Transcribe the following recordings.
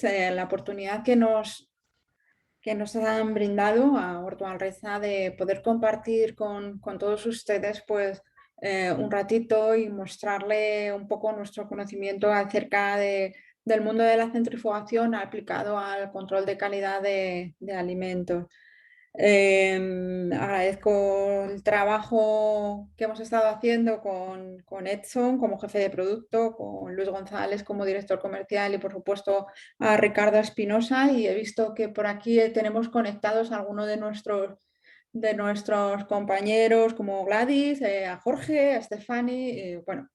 la oportunidad que nos han brindado a Orto Alreza de poder compartir con todos ustedes pues, un ratito y mostrarle un poco nuestro conocimiento acerca del mundo de la centrifugación aplicado al control de calidad de alimentos. Agradezco el trabajo que hemos estado haciendo con Edson como jefe de producto, con Luis González como director comercial y por supuesto a Ricardo Espinosa, y he visto que por aquí tenemos conectados a algunos de nuestros compañeros como Gladys, a Jorge, a Estefani, bueno.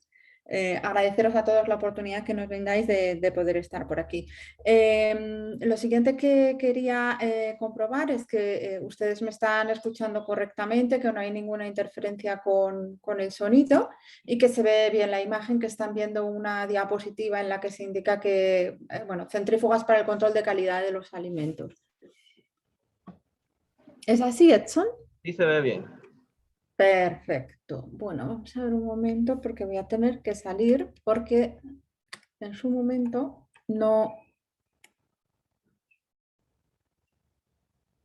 Agradeceros a todos la oportunidad que nos brindáis de poder estar por aquí. Lo siguiente que quería comprobar es que ustedes me están escuchando correctamente, que no hay ninguna interferencia con el sonido y que se ve bien la imagen, que están viendo una diapositiva en la que se indica que, bueno, centrífugas para el control de calidad de los alimentos. ¿Es así, Edson? Sí, se ve bien. Perfecto. Bueno, vamos a ver un momento porque voy a tener que salir porque en su momento no...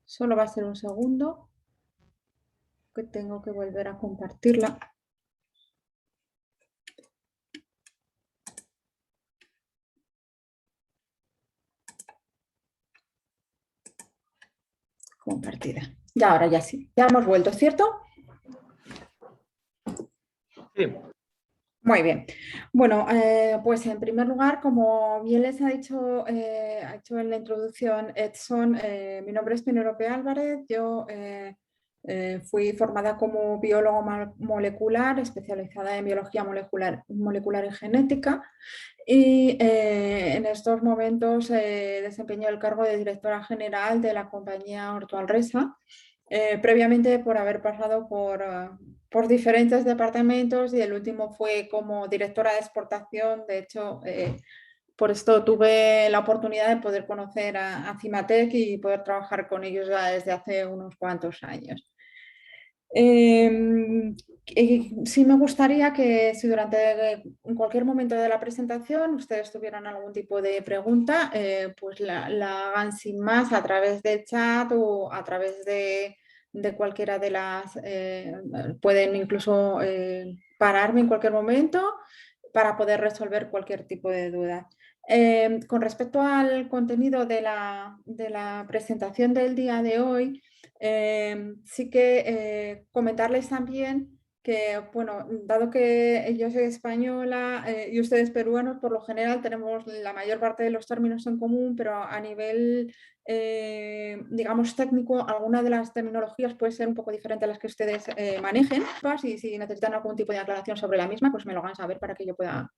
Solo va a ser un segundo que tengo que volver a compartirla. Compartida. Ya ahora ya sí. Ya hemos vuelto, ¿cierto? Sí. Muy bien. Bueno, pues en primer lugar, como bien les ha dicho en la introducción Edson, mi nombre es Penélope Álvarez. Yo fui formada como biólogo molecular, especializada en biología molecular y genética. Y en estos momentos desempeño el cargo de directora general de la compañía Orto Alresa, previamente por haber pasado por diferentes departamentos, y el último fue como directora de exportación. De hecho, por esto tuve la oportunidad de poder conocer a Cimatec y poder trabajar con ellos ya desde hace unos cuantos años. Sí me gustaría que si durante en cualquier momento de la presentación ustedes tuvieran algún tipo de pregunta, pues la hagan sin más a través del chat o a través de cualquiera de las... pueden incluso pararme en cualquier momento para poder resolver cualquier tipo de duda. Con respecto al contenido de la presentación del día de hoy, sí que comentarles también que, bueno, dado que yo soy española y ustedes peruanos, por lo general tenemos la mayor parte de los términos en común, pero a nivel, digamos, técnico, alguna de las terminologías puede ser un poco diferente a las que ustedes manejen. Y si necesitan algún tipo de aclaración sobre la misma, pues me lo hagan saber para que yo pueda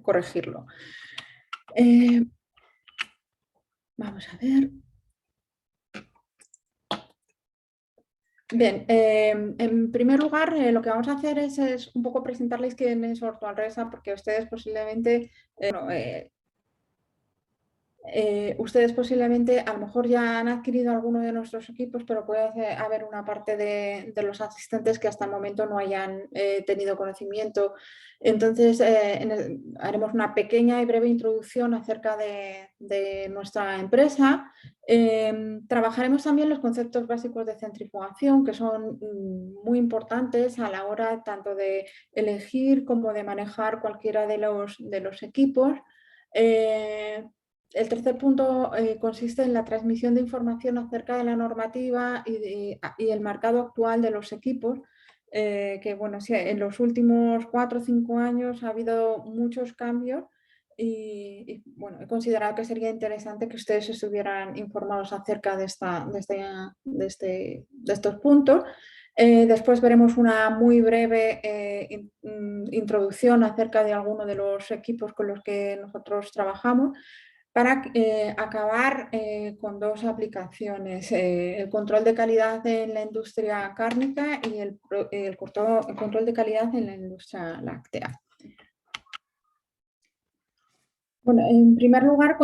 corregirlo. Vamos a ver. Bien, en primer lugar, lo que vamos a hacer es un poco presentarles quién es Orto Alresa, porque ustedes posiblemente a lo mejor ya han adquirido alguno de nuestros equipos, pero puede haber una parte de los asistentes que hasta el momento no hayan tenido conocimiento. Entonces, haremos una pequeña y breve introducción acerca de nuestra empresa. Trabajaremos también los conceptos básicos de centrifugación, que son muy importantes a la hora tanto de elegir como de manejar cualquiera de los equipos. El tercer punto consiste en la transmisión de información acerca de la normativa y el mercado actual de los equipos, que bueno, sí, en los últimos 4 o 5 años ha habido muchos cambios bueno, he considerado que sería interesante que ustedes estuvieran informados acerca de estos puntos. Después veremos una muy breve introducción acerca de algunos de los equipos con los que nosotros trabajamos, para acabar con dos aplicaciones, el control de calidad en la industria cárnica y el control de calidad en la industria láctea. Bueno, en primer lugar,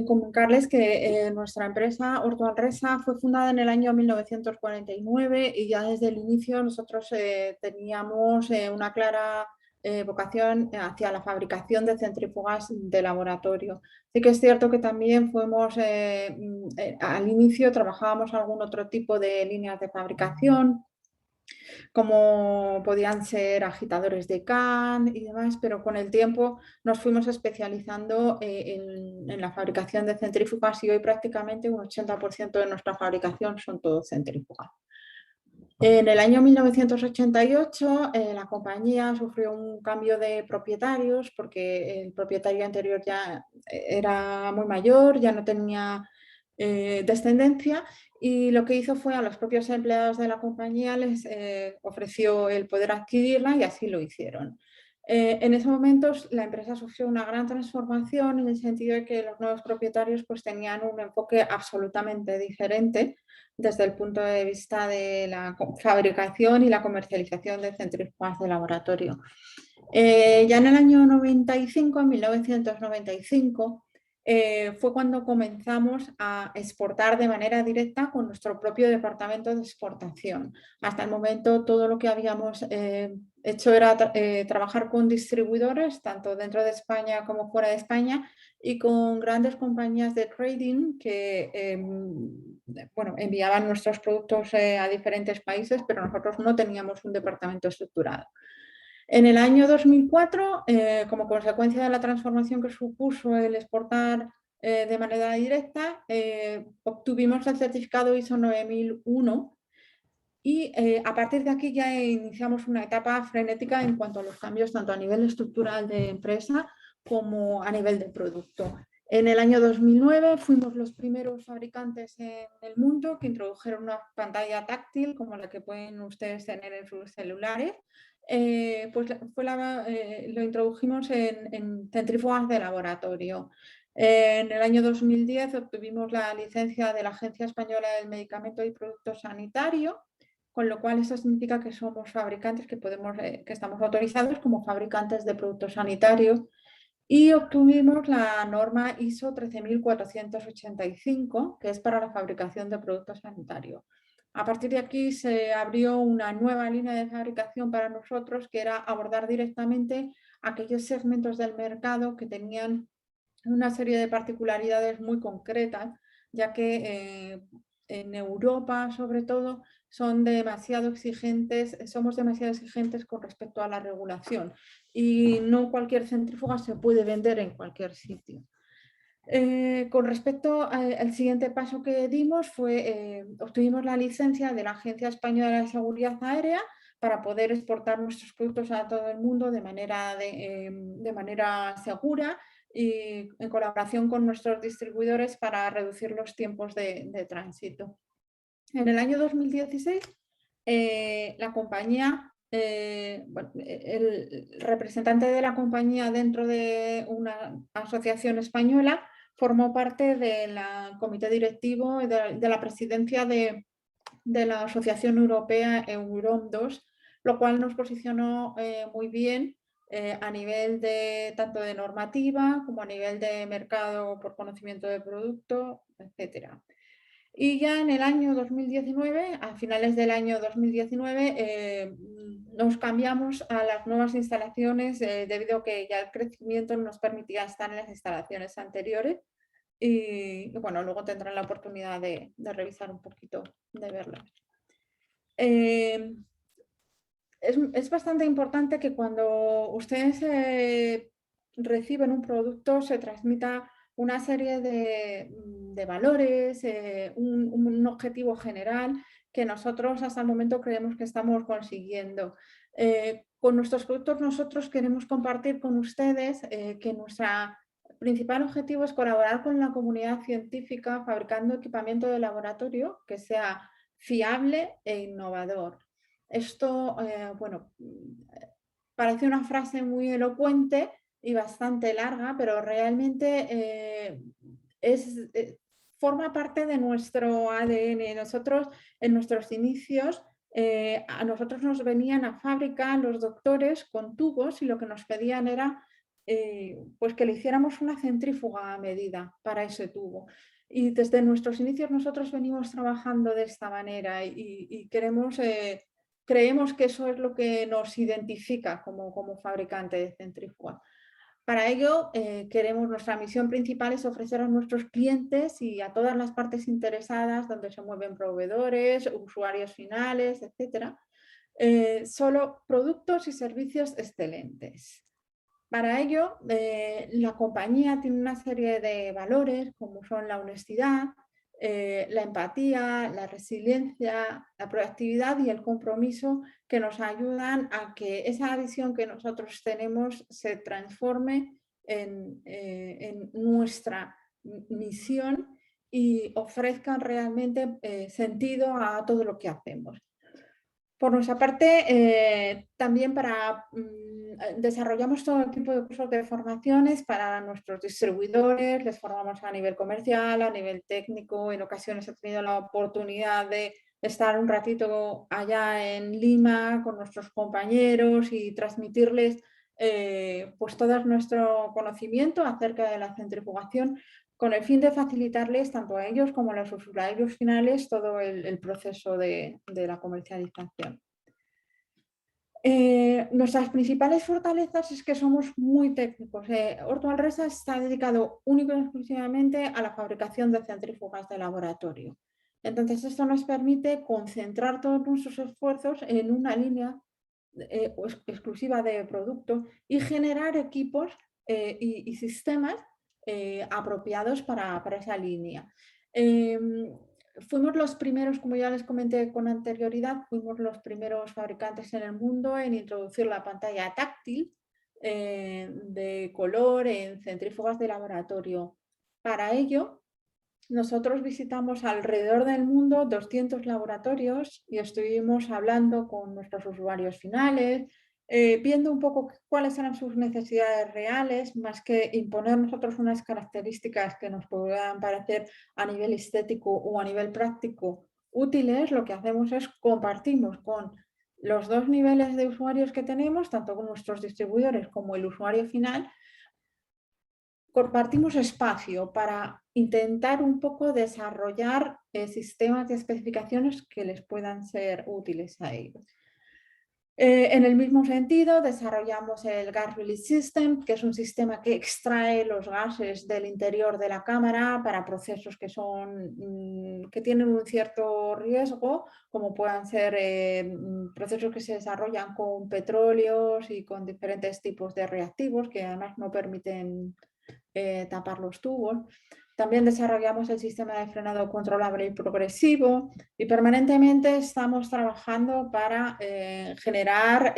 comunicarles que nuestra empresa Orto Alresa fue fundada en el año 1949 y ya desde el inicio nosotros teníamos una clara vocación hacia la fabricación de centrífugas de laboratorio. Sí que es cierto que también fuimos, al inicio trabajábamos algún otro tipo de líneas de fabricación, como podían ser agitadores de CAN y demás, pero con el tiempo nos fuimos especializando en la fabricación de centrífugas y hoy prácticamente un 80% de nuestra fabricación son todo centrífugas. En el año 1988 la compañía sufrió un cambio de propietarios porque el propietario anterior ya era muy mayor, ya no tenía descendencia, y lo que hizo fue a los propios empleados de la compañía les ofreció el poder adquirirla y así lo hicieron. En ese momento la empresa sufrió una gran transformación en el sentido de que los nuevos propietarios pues, tenían un enfoque absolutamente diferente desde el punto de vista de la fabricación y la comercialización de centrífugas de laboratorio. Ya en el año 95, en 1995, fue cuando comenzamos a exportar de manera directa con nuestro propio departamento de exportación. Hasta el momento todo lo que habíamos hecho era trabajar con distribuidores, tanto dentro de España como fuera de España, y con grandes compañías de trading que bueno, enviaban nuestros productos a diferentes países, pero nosotros no teníamos un departamento estructurado. En el año 2004, como consecuencia de la transformación que supuso el exportar de manera directa, obtuvimos el certificado ISO 9001 y a partir de aquí ya iniciamos una etapa frenética en cuanto a los cambios tanto a nivel estructural de empresa como a nivel de producto. En el año 2009 fuimos los primeros fabricantes en el mundo que introdujeron una pantalla táctil como la que pueden ustedes tener en sus celulares. Pues lo introdujimos en centrífugas de laboratorio. En el año 2010 obtuvimos la licencia de la Agencia Española del Medicamento y Producto Sanitario, con lo cual eso significa que somos fabricantes, que estamos autorizados como fabricantes de productos sanitarios, y obtuvimos la norma ISO 13485, que es para la fabricación de productos sanitarios. A partir de aquí se abrió una nueva línea de fabricación para nosotros, que era abordar directamente aquellos segmentos del mercado que tenían una serie de particularidades muy concretas, ya que en Europa, sobre todo, somos demasiado exigentes con respecto a la regulación y no cualquier centrífuga se puede vender en cualquier sitio. Con respecto al siguiente paso que dimos obtuvimos la licencia de la Agencia Española de Seguridad Aérea para poder exportar nuestros productos a todo el mundo de manera segura y en colaboración con nuestros distribuidores para reducir los tiempos de tránsito. En el año 2016, la compañía, el representante de la compañía dentro de una asociación española formó parte del comité directivo y de la presidencia de la Asociación Europea Eurom 2, lo cual nos posicionó muy bien a nivel tanto de normativa como a nivel de mercado por conocimiento de producto, etc. Y ya en el año 2019, a finales del año 2019, nos cambiamos a las nuevas instalaciones debido a que ya el crecimiento nos permitía estar en las instalaciones anteriores. Y bueno, luego tendrán la oportunidad de revisar un poquito, de verlo. Es bastante importante que cuando ustedes reciben un producto se transmita una serie de valores, un objetivo general que nosotros hasta el momento creemos que estamos consiguiendo. Con nuestros productos nosotros queremos compartir con ustedes que nuestro principal objetivo es colaborar con la comunidad científica fabricando equipamiento de laboratorio que sea fiable e innovador. Esto, bueno, parece una frase muy elocuente y bastante larga, pero realmente forma parte de nuestro ADN. Nosotros, en nuestros inicios, a nosotros nos venían a fábrica los doctores con tubos y lo que nos pedían era pues que le hiciéramos una centrífuga a medida para ese tubo. Y desde nuestros inicios nosotros venimos trabajando de esta manera y queremos creemos que eso es lo que nos identifica como fabricante de centrífuga. Para ello, nuestra misión principal es ofrecer a nuestros clientes y a todas las partes interesadas, donde se mueven proveedores, usuarios finales, etcétera, solo productos y servicios excelentes. Para ello, la compañía tiene una serie de valores, como son la honestidad, la empatía, la resiliencia, la proactividad y el compromiso, que nos ayudan a que esa visión que nosotros tenemos se transforme en nuestra misión y ofrezcan realmente sentido a todo lo que hacemos. Por nuestra parte, también desarrollamos todo tipo de cursos de formaciones para nuestros distribuidores, les formamos a nivel comercial, a nivel técnico. En ocasiones he tenido la oportunidad de estar un ratito allá en Lima con nuestros compañeros y transmitirles pues todo nuestro conocimiento acerca de la centrifugación, con el fin de facilitarles tanto a ellos como a los usuarios finales todo el proceso de la comercialización. Nuestras principales fortalezas es que somos muy técnicos. Orto Alresa está dedicado única y exclusivamente a la fabricación de centrífugas de laboratorio. Entonces, esto nos permite concentrar todos nuestros esfuerzos en una línea exclusiva de producto y generar equipos y sistemas apropiados para esa línea. Fuimos los primeros, como ya les comenté con anterioridad, fuimos los primeros fabricantes en el mundo en introducir la pantalla táctil de color en centrífugas de laboratorio. Para ello, nosotros visitamos alrededor del mundo 200 laboratorios y estuvimos hablando con nuestros usuarios finales, viendo un poco cuáles eran sus necesidades reales, más que imponer nosotros unas características que nos puedan parecer a nivel estético o a nivel práctico útiles. Lo que hacemos es compartimos con los dos niveles de usuarios que tenemos, tanto con nuestros distribuidores como el usuario final. Compartimos espacio para intentar un poco desarrollar sistemas de especificaciones que les puedan ser útiles a ellos. En el mismo sentido, desarrollamos el Gas Release System, que es un sistema que extrae los gases del interior de la cámara para procesos que tienen un cierto riesgo, como puedan ser procesos que se desarrollan con petróleos y con diferentes tipos de reactivos que además no permiten tapar los tubos. También desarrollamos el sistema de frenado controlable y progresivo y permanentemente estamos trabajando para generar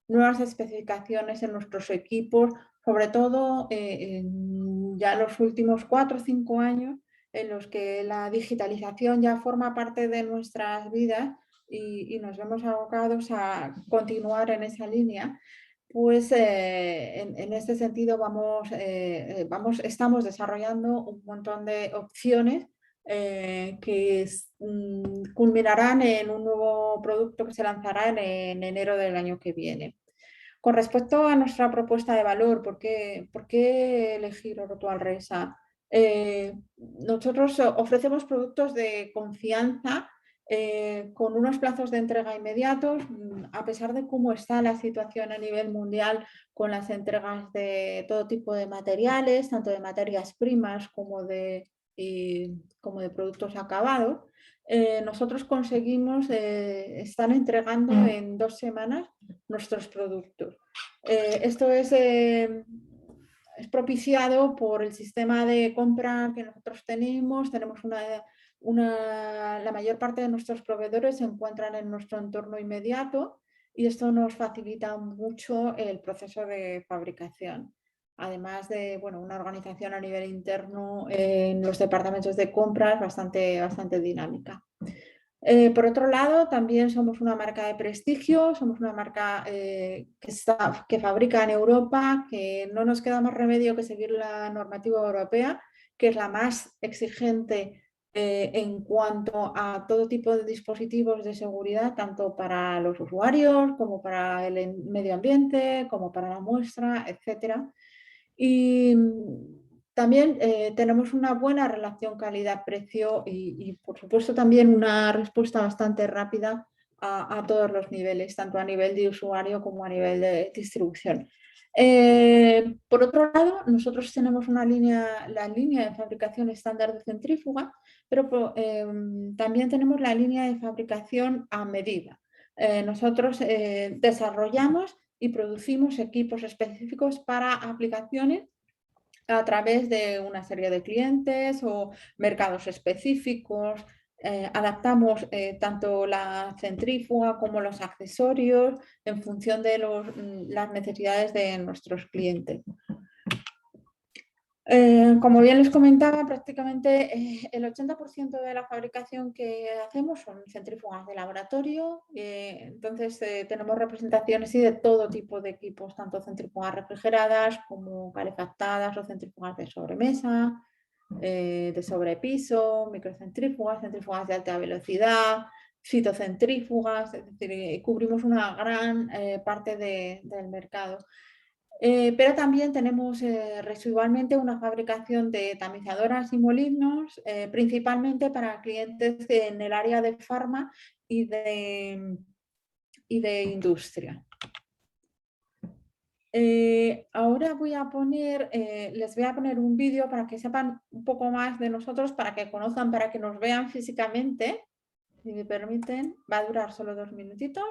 nuevas especificaciones en nuestros equipos, sobre todo en ya los últimos 4 o 5 años, en los que la digitalización ya forma parte de nuestras vidas y nos vemos abocados a continuar en esa línea. Pues en este sentido estamos desarrollando un montón de opciones que culminarán en un nuevo producto que se lanzará en enero del año que viene. Con respecto a nuestra propuesta de valor, ¿por qué elegir Orto Alresa? Nosotros ofrecemos productos de confianza con unos plazos de entrega inmediatos, a pesar de cómo está la situación a nivel mundial con las entregas de todo tipo de materiales, tanto de materias primas como de productos acabados. Nosotros conseguimos estar entregando en 2 semanas nuestros productos. Esto es propiciado por el sistema de compra que nosotros tenemos. Tenemos la mayor parte de nuestros proveedores se encuentran en nuestro entorno inmediato y esto nos facilita mucho el proceso de fabricación. Además de una organización a nivel interno en los departamentos de compras bastante dinámica. Por otro lado, también somos una marca de prestigio, somos una marca que fabrica en Europa, que no nos queda más remedio que seguir la normativa europea, que es la más exigente en cuanto a todo tipo de dispositivos de seguridad, tanto para los usuarios como para el medio ambiente, como para la muestra, etc. Y también tenemos una buena relación calidad-precio y, por supuesto, también una respuesta bastante rápida a todos los niveles, tanto a nivel de usuario como a nivel de distribución. Por otro lado, nosotros tenemos la línea de fabricación estándar de centrífuga, pero también tenemos la línea de fabricación a medida. Nosotros desarrollamos y producimos equipos específicos para aplicaciones a través de una serie de clientes o mercados específicos. Adaptamos tanto la centrífuga como los accesorios en función de las necesidades de nuestros clientes. Como bien les comentaba, prácticamente el 80% de la fabricación que hacemos son centrífugas de laboratorio, entonces tenemos representaciones de todo tipo de equipos, tanto centrífugas refrigeradas como calefactadas o centrífugas de sobremesa, de sobrepiso, microcentrífugas, centrífugas de alta velocidad, fitocentrífugas, es decir, cubrimos una gran parte del mercado. Pero también tenemos residualmente una fabricación de tamizadoras y molinos, principalmente para clientes en el área de farma y de industria. Ahora les voy a poner un vídeo para que sepan un poco más de nosotros, para que conozcan, para que nos vean físicamente. Si me permiten, va a durar solo 2 minutitos.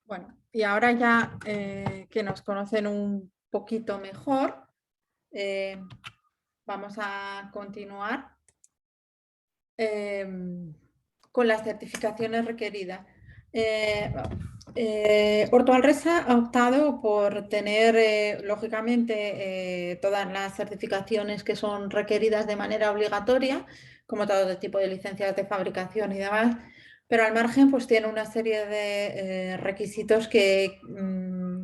Bueno, y ahora ya que nos conocen un poquito mejor, vamos a continuar con las certificaciones requeridas. Orto Alresa ha optado por tener, lógicamente, todas las certificaciones que son requeridas de manera obligatoria, como todo tipo de licencias de fabricación y demás, pero al margen pues tiene una serie de requisitos que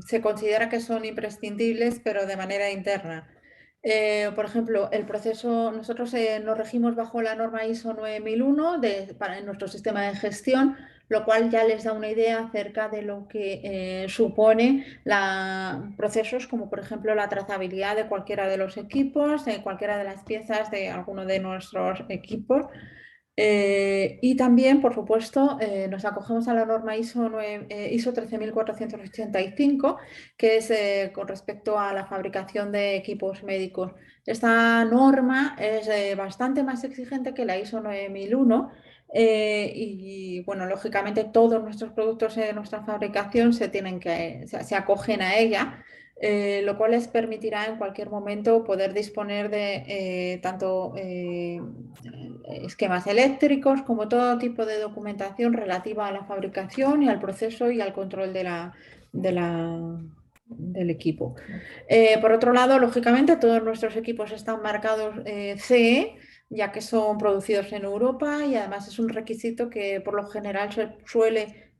se considera que son imprescindibles, pero de manera interna. Por ejemplo, el proceso, nosotros nos regimos bajo la norma ISO 9001 para nuestro sistema de gestión. lo cual ya les da una idea acerca de lo que supone procesos como por ejemplo la trazabilidad de cualquiera de los equipos, de cualquiera de las piezas de alguno de nuestros equipos. Y también, por supuesto, nos acogemos a la norma ISO 13485, que es con respecto a la fabricación de equipos médicos. Esta norma es bastante más exigente que la ISO 9001 y, bueno, lógicamente todos nuestros productos de nuestra fabricación se acogen a ella. Lo cual les permitirá en cualquier momento poder disponer de tanto esquemas eléctricos como todo tipo de documentación relativa a la fabricación y al proceso y al control del equipo. Por otro lado, lógicamente, todos nuestros equipos están marcados CE, ya que son producidos en Europa y además es un requisito que por lo general se suele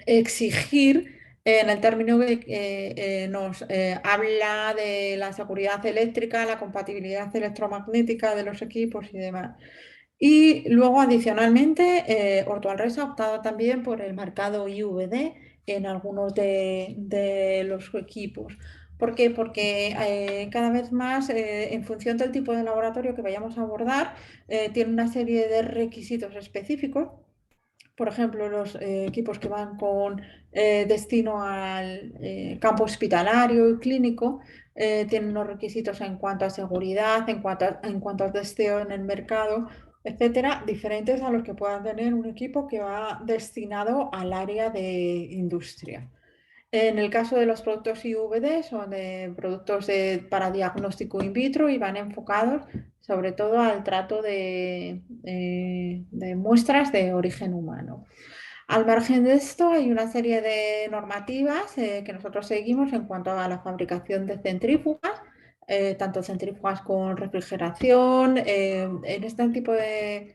exigir en el término que nos habla de la seguridad eléctrica, la compatibilidad electromagnética de los equipos y demás. Y luego, adicionalmente, Ortualres ha optado también por el marcado IVD en algunos de los equipos. ¿Por qué? Porque cada vez más, en función del tipo de laboratorio que vayamos a abordar, tiene una serie de requisitos específicos. Por ejemplo, los equipos que van con destino al campo hospitalario y clínico tienen unos requisitos en cuanto a seguridad, en cuanto a testeo en el mercado, etcétera, diferentes a los que pueda tener un equipo que va destinado al área de industria. En el caso de los productos IVD, son productos para diagnóstico in vitro y van enfocados sobre todo al trato de muestras de origen humano. Al margen de esto, hay una serie de normativas que nosotros seguimos en cuanto a la fabricación de centrífugas, tanto centrífugas con refrigeración. En este tipo de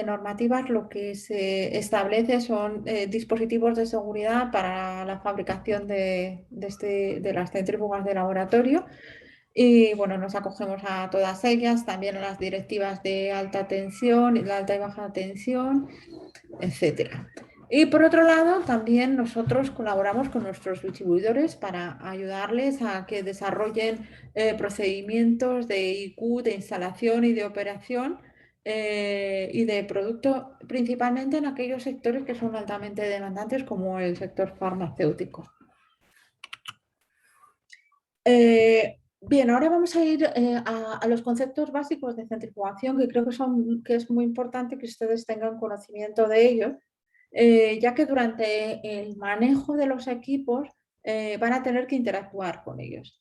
normativas lo que se establece son dispositivos de seguridad para la fabricación de las centrífugas de laboratorio. Y bueno, nos acogemos a todas ellas, también a las directivas de alta tensión, de alta y baja tensión, etcétera. Y por otro lado, también nosotros colaboramos con nuestros distribuidores para ayudarles a que desarrollen procedimientos de IQ, de instalación y de operación y de producto, principalmente en aquellos sectores que son altamente demandantes, como el sector farmacéutico. Bien, ahora vamos a ir a los conceptos básicos de centrifugación, que creo que es muy importante que ustedes tengan conocimiento de ellos, ya que durante el manejo de los equipos van a tener que interactuar con ellos.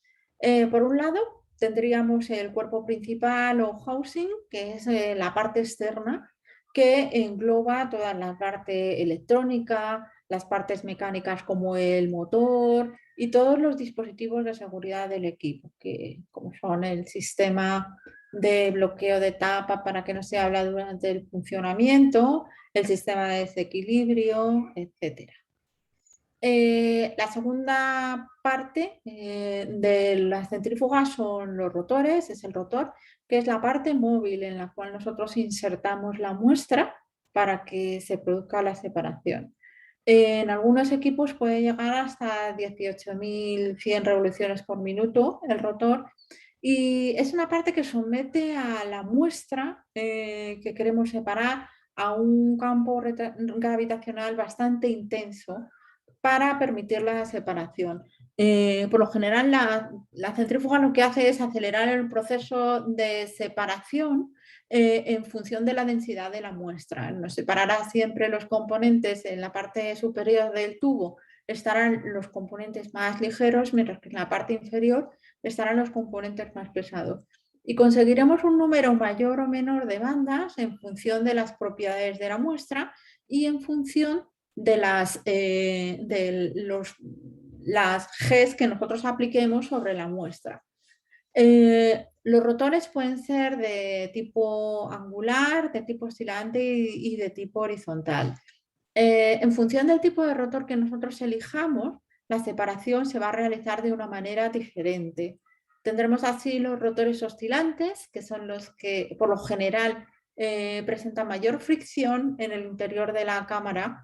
Por un lado, tendríamos el cuerpo principal o housing, que es la parte externa, que engloba toda la parte electrónica, las partes mecánicas como el motor y todos los dispositivos de seguridad del equipo, que como son el sistema de bloqueo de tapa para que no se habla durante el funcionamiento, el sistema de desequilibrio, etc. La segunda parte de las centrífugas son los rotores, es el rotor, que es la parte móvil en la cual nosotros insertamos la muestra para que se produzca la separación. En algunos equipos puede llegar hasta 18.100 revoluciones por minuto el rotor y es una parte que somete a la muestra que queremos separar a un campo gravitacional bastante intenso para permitir la separación. Por lo general, la centrífuga lo que hace es acelerar el proceso de separación en función de la densidad de la muestra. Nos separará siempre los componentes en la parte superior del tubo, estarán los componentes más ligeros, mientras que en la parte inferior estarán los componentes más pesados. Y conseguiremos un número mayor o menor de bandas en función de las propiedades de la muestra y en función de las Gs que nosotros apliquemos sobre la muestra. Los rotores pueden ser de tipo angular, de tipo oscilante y de tipo horizontal. En función del tipo de rotor que nosotros elijamos, la separación se va a realizar de una manera diferente. Tendremos así los rotores oscilantes, que son los que por lo general presenta mayor fricción en el interior de la cámara,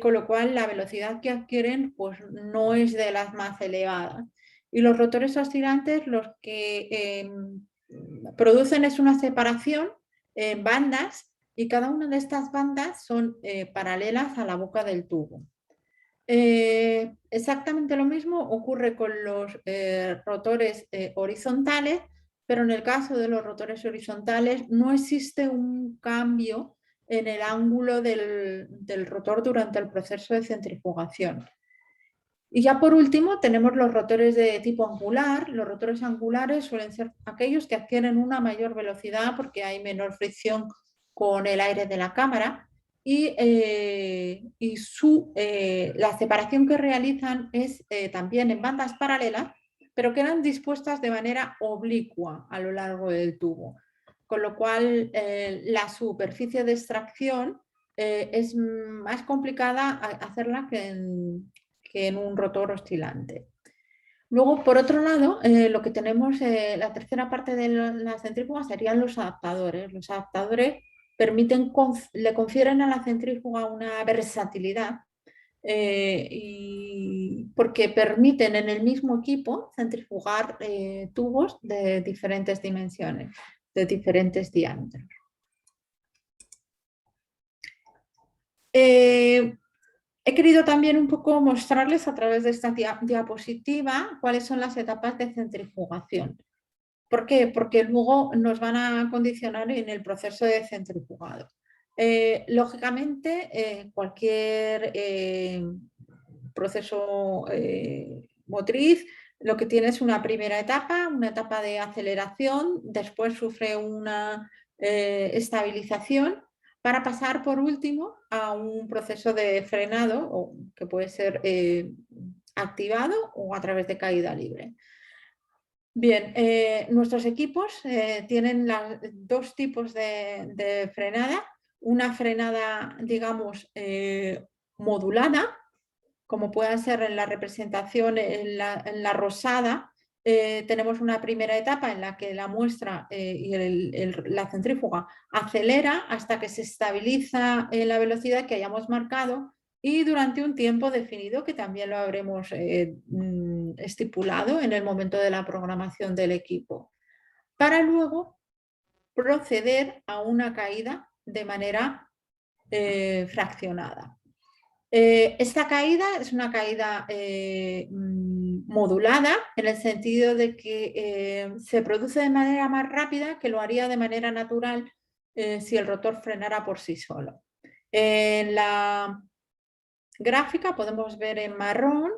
con lo cual la velocidad que adquieren pues, no es de las más elevadas. Y los rotores oscilantes los que producen es una separación en bandas y cada una de estas bandas son paralelas a la boca del tubo. Exactamente lo mismo ocurre con los rotores horizontales, pero en el caso de los rotores horizontales no existe un cambio en el ángulo del rotor durante el proceso de centrifugación. Y ya por último tenemos los rotores de tipo angular. Los rotores angulares suelen ser aquellos que adquieren una mayor velocidad porque hay menor fricción con el aire de la cámara y la separación que realizan es también en bandas paralelas, pero quedan dispuestas de manera oblicua a lo largo del tubo, con lo cual la superficie de extracción es más complicada hacerla que en un rotor oscilante. Luego, por otro lado, lo que tenemos, la tercera parte de la centrífuga serían los adaptadores. Los adaptadores le confieren a la centrífuga una versatilidad porque permiten en el mismo equipo centrifugar tubos de diferentes dimensiones, de diferentes diámetros. He querido también un poco mostrarles a través de esta diapositiva cuáles son las etapas de centrifugación. ¿Por qué? Porque luego nos van a condicionar en el proceso de centrifugado. Lógicamente, cualquier proceso motriz lo que tiene es una primera etapa, una etapa de aceleración, después sufre una estabilización para pasar por último a un proceso de frenado que puede ser activado o a través de caída libre. Bien, nuestros equipos tienen dos tipos de frenada. Una frenada, digamos, modulada, como puede ser en la representación en la rosada. Tenemos una primera etapa en la que la muestra y la centrífuga acelera hasta que se estabiliza en la velocidad que hayamos marcado y durante un tiempo definido que también lo habremos estipulado en el momento de la programación del equipo, para luego proceder a una caída de manera fraccionada. Esta caída es una caída modulada en el sentido de que se produce de manera más rápida que lo haría de manera natural si el rotor frenara por sí solo. En la gráfica podemos ver en marrón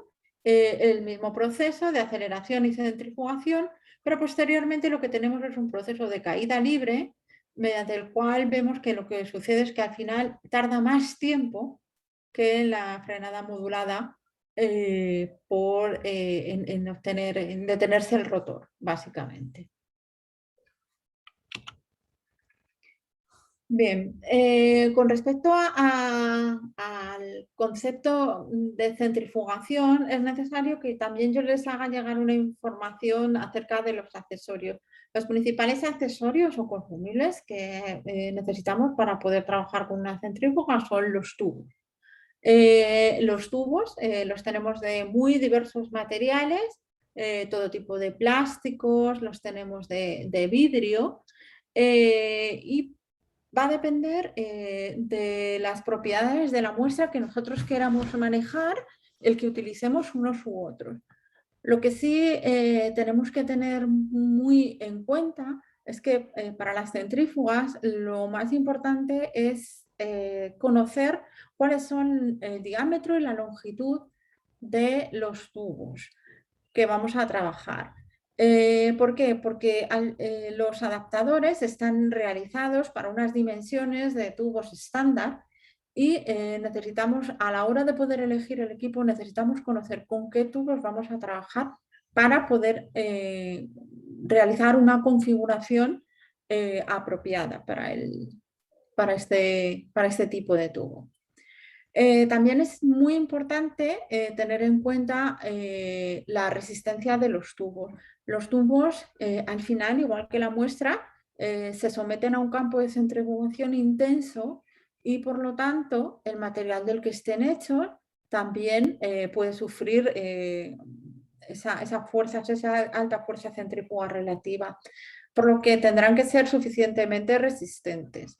el mismo proceso de aceleración y centrifugación, pero posteriormente lo que tenemos es un proceso de caída libre mediante el cual vemos que lo que sucede es que al final tarda más tiempo que la frenada modulada en detenerse el rotor, básicamente. Bien, con respecto al concepto de centrifugación, es necesario que también yo les haga llegar una información acerca de los accesorios. Los principales accesorios o consumibles que necesitamos para poder trabajar con una centrífuga son los tubos. Los tubos los tenemos de muy diversos materiales, todo tipo de plásticos, los tenemos de vidrio y va a depender de las propiedades de la muestra que nosotros queramos manejar, el que utilicemos unos u otros. Lo que sí tenemos que tener muy en cuenta es que para las centrífugas lo más importante es conocer cuáles son el diámetro y la longitud de los tubos que vamos a trabajar. ¿Por qué? Porque los adaptadores están realizados para unas dimensiones de tubos estándar y necesitamos, a la hora de poder elegir el equipo, necesitamos conocer con qué tubos vamos a trabajar para poder realizar una configuración apropiada para este tipo de tubo. También es muy importante tener en cuenta la resistencia de los tubos. Los tubos, al final, igual que la muestra, se someten a un campo de centrifugación intenso y por lo tanto el material del que estén hechos también puede sufrir esa alta fuerza centrífuga relativa, por lo que tendrán que ser suficientemente resistentes.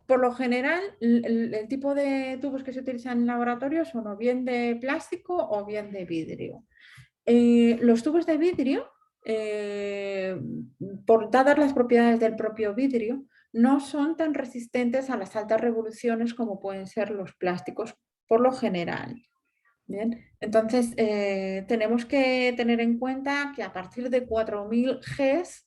Por lo general, el tipo de tubos que se utilizan en laboratorio son o bien de plástico o bien de vidrio. Los tubos de vidrio, por dadas las propiedades del propio vidrio, no son tan resistentes a las altas revoluciones como pueden ser los plásticos, por lo general. Bien, entonces tenemos que tener en cuenta que a partir de 4000 Gs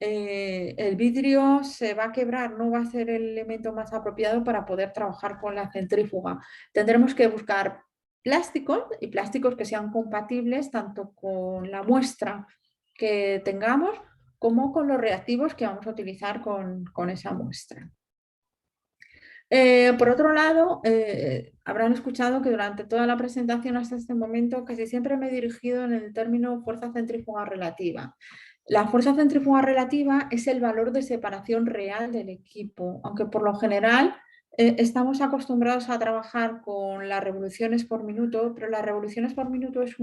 el vidrio se va a quebrar, no va a ser el elemento más apropiado para poder trabajar con la centrífuga. Tendremos que buscar plásticos y plásticos que sean compatibles tanto con la muestra que tengamos como con los reactivos que vamos a utilizar con esa muestra. Por otro lado, habrán escuchado que durante toda la presentación hasta este momento casi siempre me he dirigido en el término fuerza centrífuga relativa. La fuerza centrífuga relativa es el valor de separación real del equipo, aunque por lo general estamos acostumbrados a trabajar con las revoluciones por minuto, pero las revoluciones por minuto es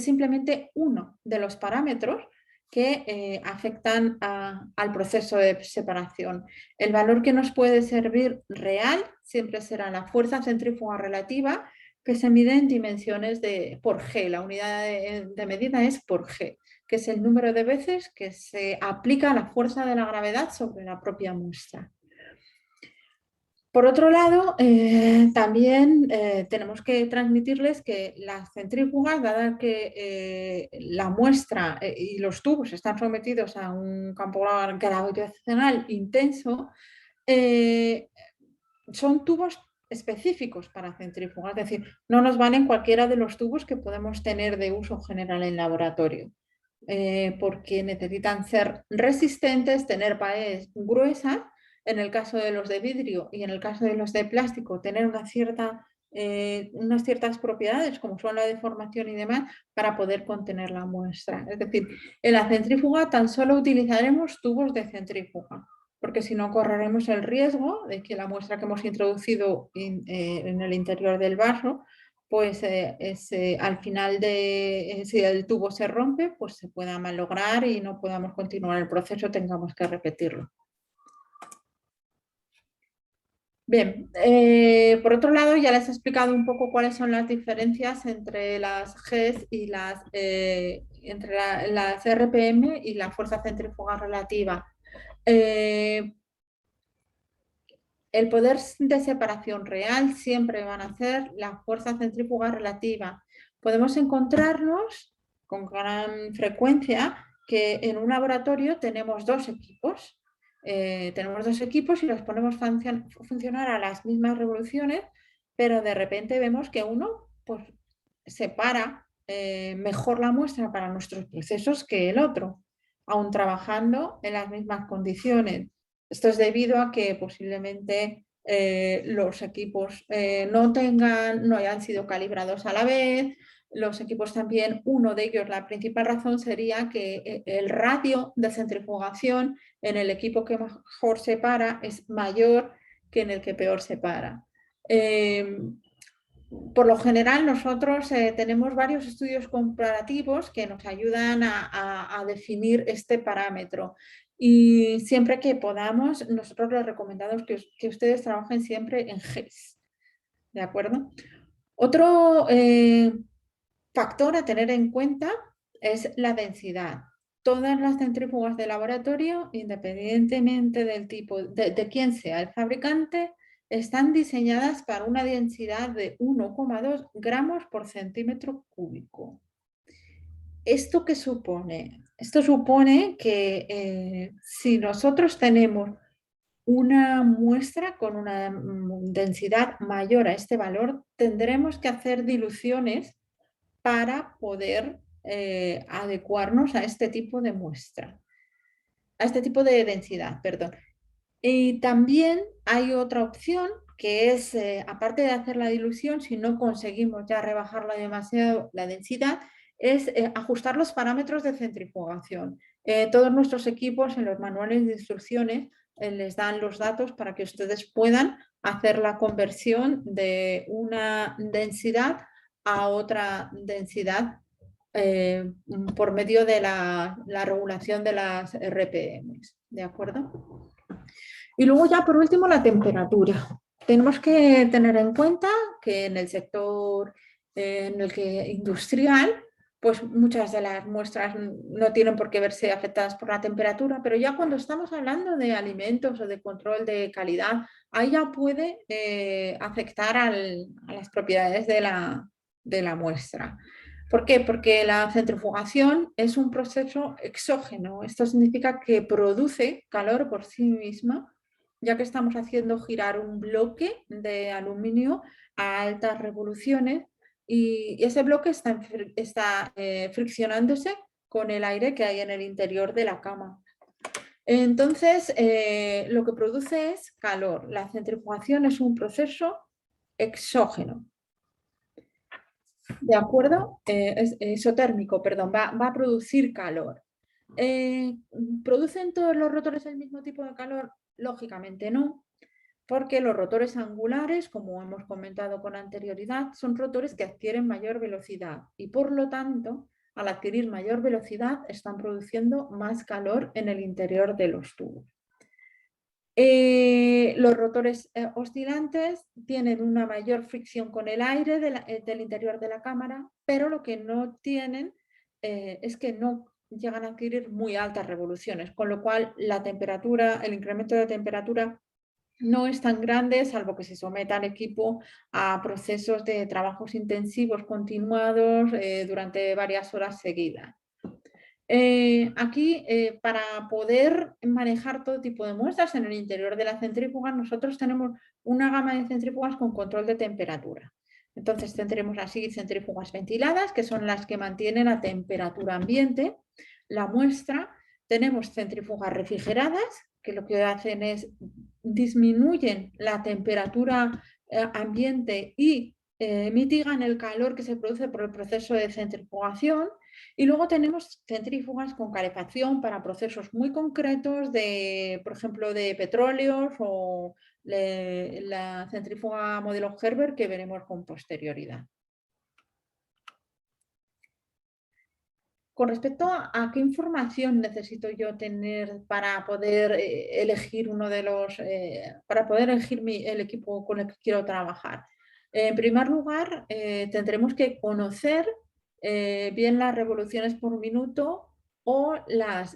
simplemente uno de los parámetros que afectan al proceso de separación. El valor que nos puede servir real siempre será la fuerza centrífuga relativa, que se mide en dimensiones por G. La unidad de medida es por G, que es el número de veces que se aplica la fuerza de la gravedad sobre la propia muestra. Por otro lado, también tenemos que transmitirles que las centrífugas, dada que la muestra y los tubos están sometidos a un campo gravitacional intenso, son tubos específicos para centrífugas, es decir, no nos valen cualquiera de los tubos que podemos tener de uso general en laboratorio, porque necesitan ser resistentes, tener paredes gruesas. En el caso de los de vidrio y en el caso de los de plástico, tener unas ciertas propiedades, como son la deformación y demás, para poder contener la muestra. Es decir, en la centrífuga tan solo utilizaremos tubos de centrífuga, porque si no correremos el riesgo de que la muestra que hemos introducido en el interior del vaso, pues al final si el tubo se rompe, pues se pueda malograr y no podamos continuar el proceso, tengamos que repetirlo. Bien, por otro lado, ya les he explicado un poco cuáles son las diferencias entre las Gs y entre las RPM y la fuerza centrífuga relativa. El poder de separación real siempre van a ser la fuerza centrífuga relativa. Podemos encontrarnos con gran frecuencia que en un laboratorio tenemos dos equipos. Y los ponemos a funcionar a las mismas revoluciones, pero de repente vemos que uno pues, separa mejor la muestra para nuestros procesos que el otro, aun trabajando en las mismas condiciones. Esto es debido a que posiblemente los equipos no hayan sido calibrados a la vez. Los equipos también, uno de ellos, la principal razón sería que el radio de centrifugación en el equipo que mejor separa es mayor que en el que peor separa. Por lo general, nosotros tenemos varios estudios comparativos que nos ayudan a definir este parámetro. Y siempre que podamos, nosotros les recomendamos que ustedes trabajen siempre en Gs. ¿De acuerdo? Otro factor a tener en cuenta es la densidad. Todas las centrífugas de laboratorio, independientemente del tipo, de quién sea el fabricante, están diseñadas para una densidad de 1,2 gramos por centímetro cúbico. ¿Esto qué supone? Esto supone que si nosotros tenemos una muestra con una densidad mayor a este valor, tendremos que hacer diluciones para poder adecuarnos a este tipo de muestra, a este tipo de densidad, perdón. Y también hay otra opción que es, aparte de hacer la dilución, si no conseguimos ya rebajarla demasiado la densidad, es ajustar los parámetros de centrifugación. Todos nuestros equipos en los manuales de instrucciones les dan los datos para que ustedes puedan hacer la conversión de una densidad a otra densidad por medio de la regulación de las RPMs, ¿de acuerdo? Y luego ya por último la temperatura. Tenemos que tener en cuenta que en el sector en el que industrial, pues muchas de las muestras no tienen por qué verse afectadas por la temperatura, pero ya cuando estamos hablando de alimentos o de control de calidad, ahí ya puede afectar a las propiedades de la muestra. ¿Por qué? Porque la centrifugación es un proceso exógeno. Esto significa que produce calor por sí misma, ya que estamos haciendo girar un bloque de aluminio a altas revoluciones y ese bloque está friccionándose con el aire que hay en el interior de la cama. Entonces, lo que produce es calor. La centrifugación es un proceso exógeno. ¿De acuerdo? Es isotérmico, perdón, va a producir calor. ¿Producen todos los rotores el mismo tipo de calor? Lógicamente no, porque los rotores angulares, como hemos comentado con anterioridad, son rotores que adquieren mayor velocidad y por lo tanto, al adquirir mayor velocidad, están produciendo más calor en el interior de los tubos. Los rotores oscilantes tienen una mayor fricción con el aire del interior de la cámara, pero lo que no tienen es que no llegan a adquirir muy altas revoluciones, con lo cual la temperatura, el incremento de temperatura no es tan grande, salvo que se someta al equipo a procesos de trabajos intensivos continuados durante varias horas seguidas. Aquí, para poder manejar todo tipo de muestras en el interior de la centrífuga, nosotros tenemos una gama de centrífugas con control de temperatura. Entonces tendremos así centrífugas ventiladas, que son las que mantienen a temperatura ambiente la muestra. Tenemos centrífugas refrigeradas, que lo que hacen es disminuyen la temperatura ambiente y mitigan el calor que se produce por el proceso de centrifugación. Y luego tenemos centrífugas con calefacción para procesos muy concretos de, por ejemplo, de petróleos o la centrífuga modelo Gerber que veremos con posterioridad. Con respecto a qué información necesito yo tener para poder elegir para poder elegir el equipo con el que quiero trabajar. En primer lugar, tendremos que conocer bien las revoluciones por minuto o la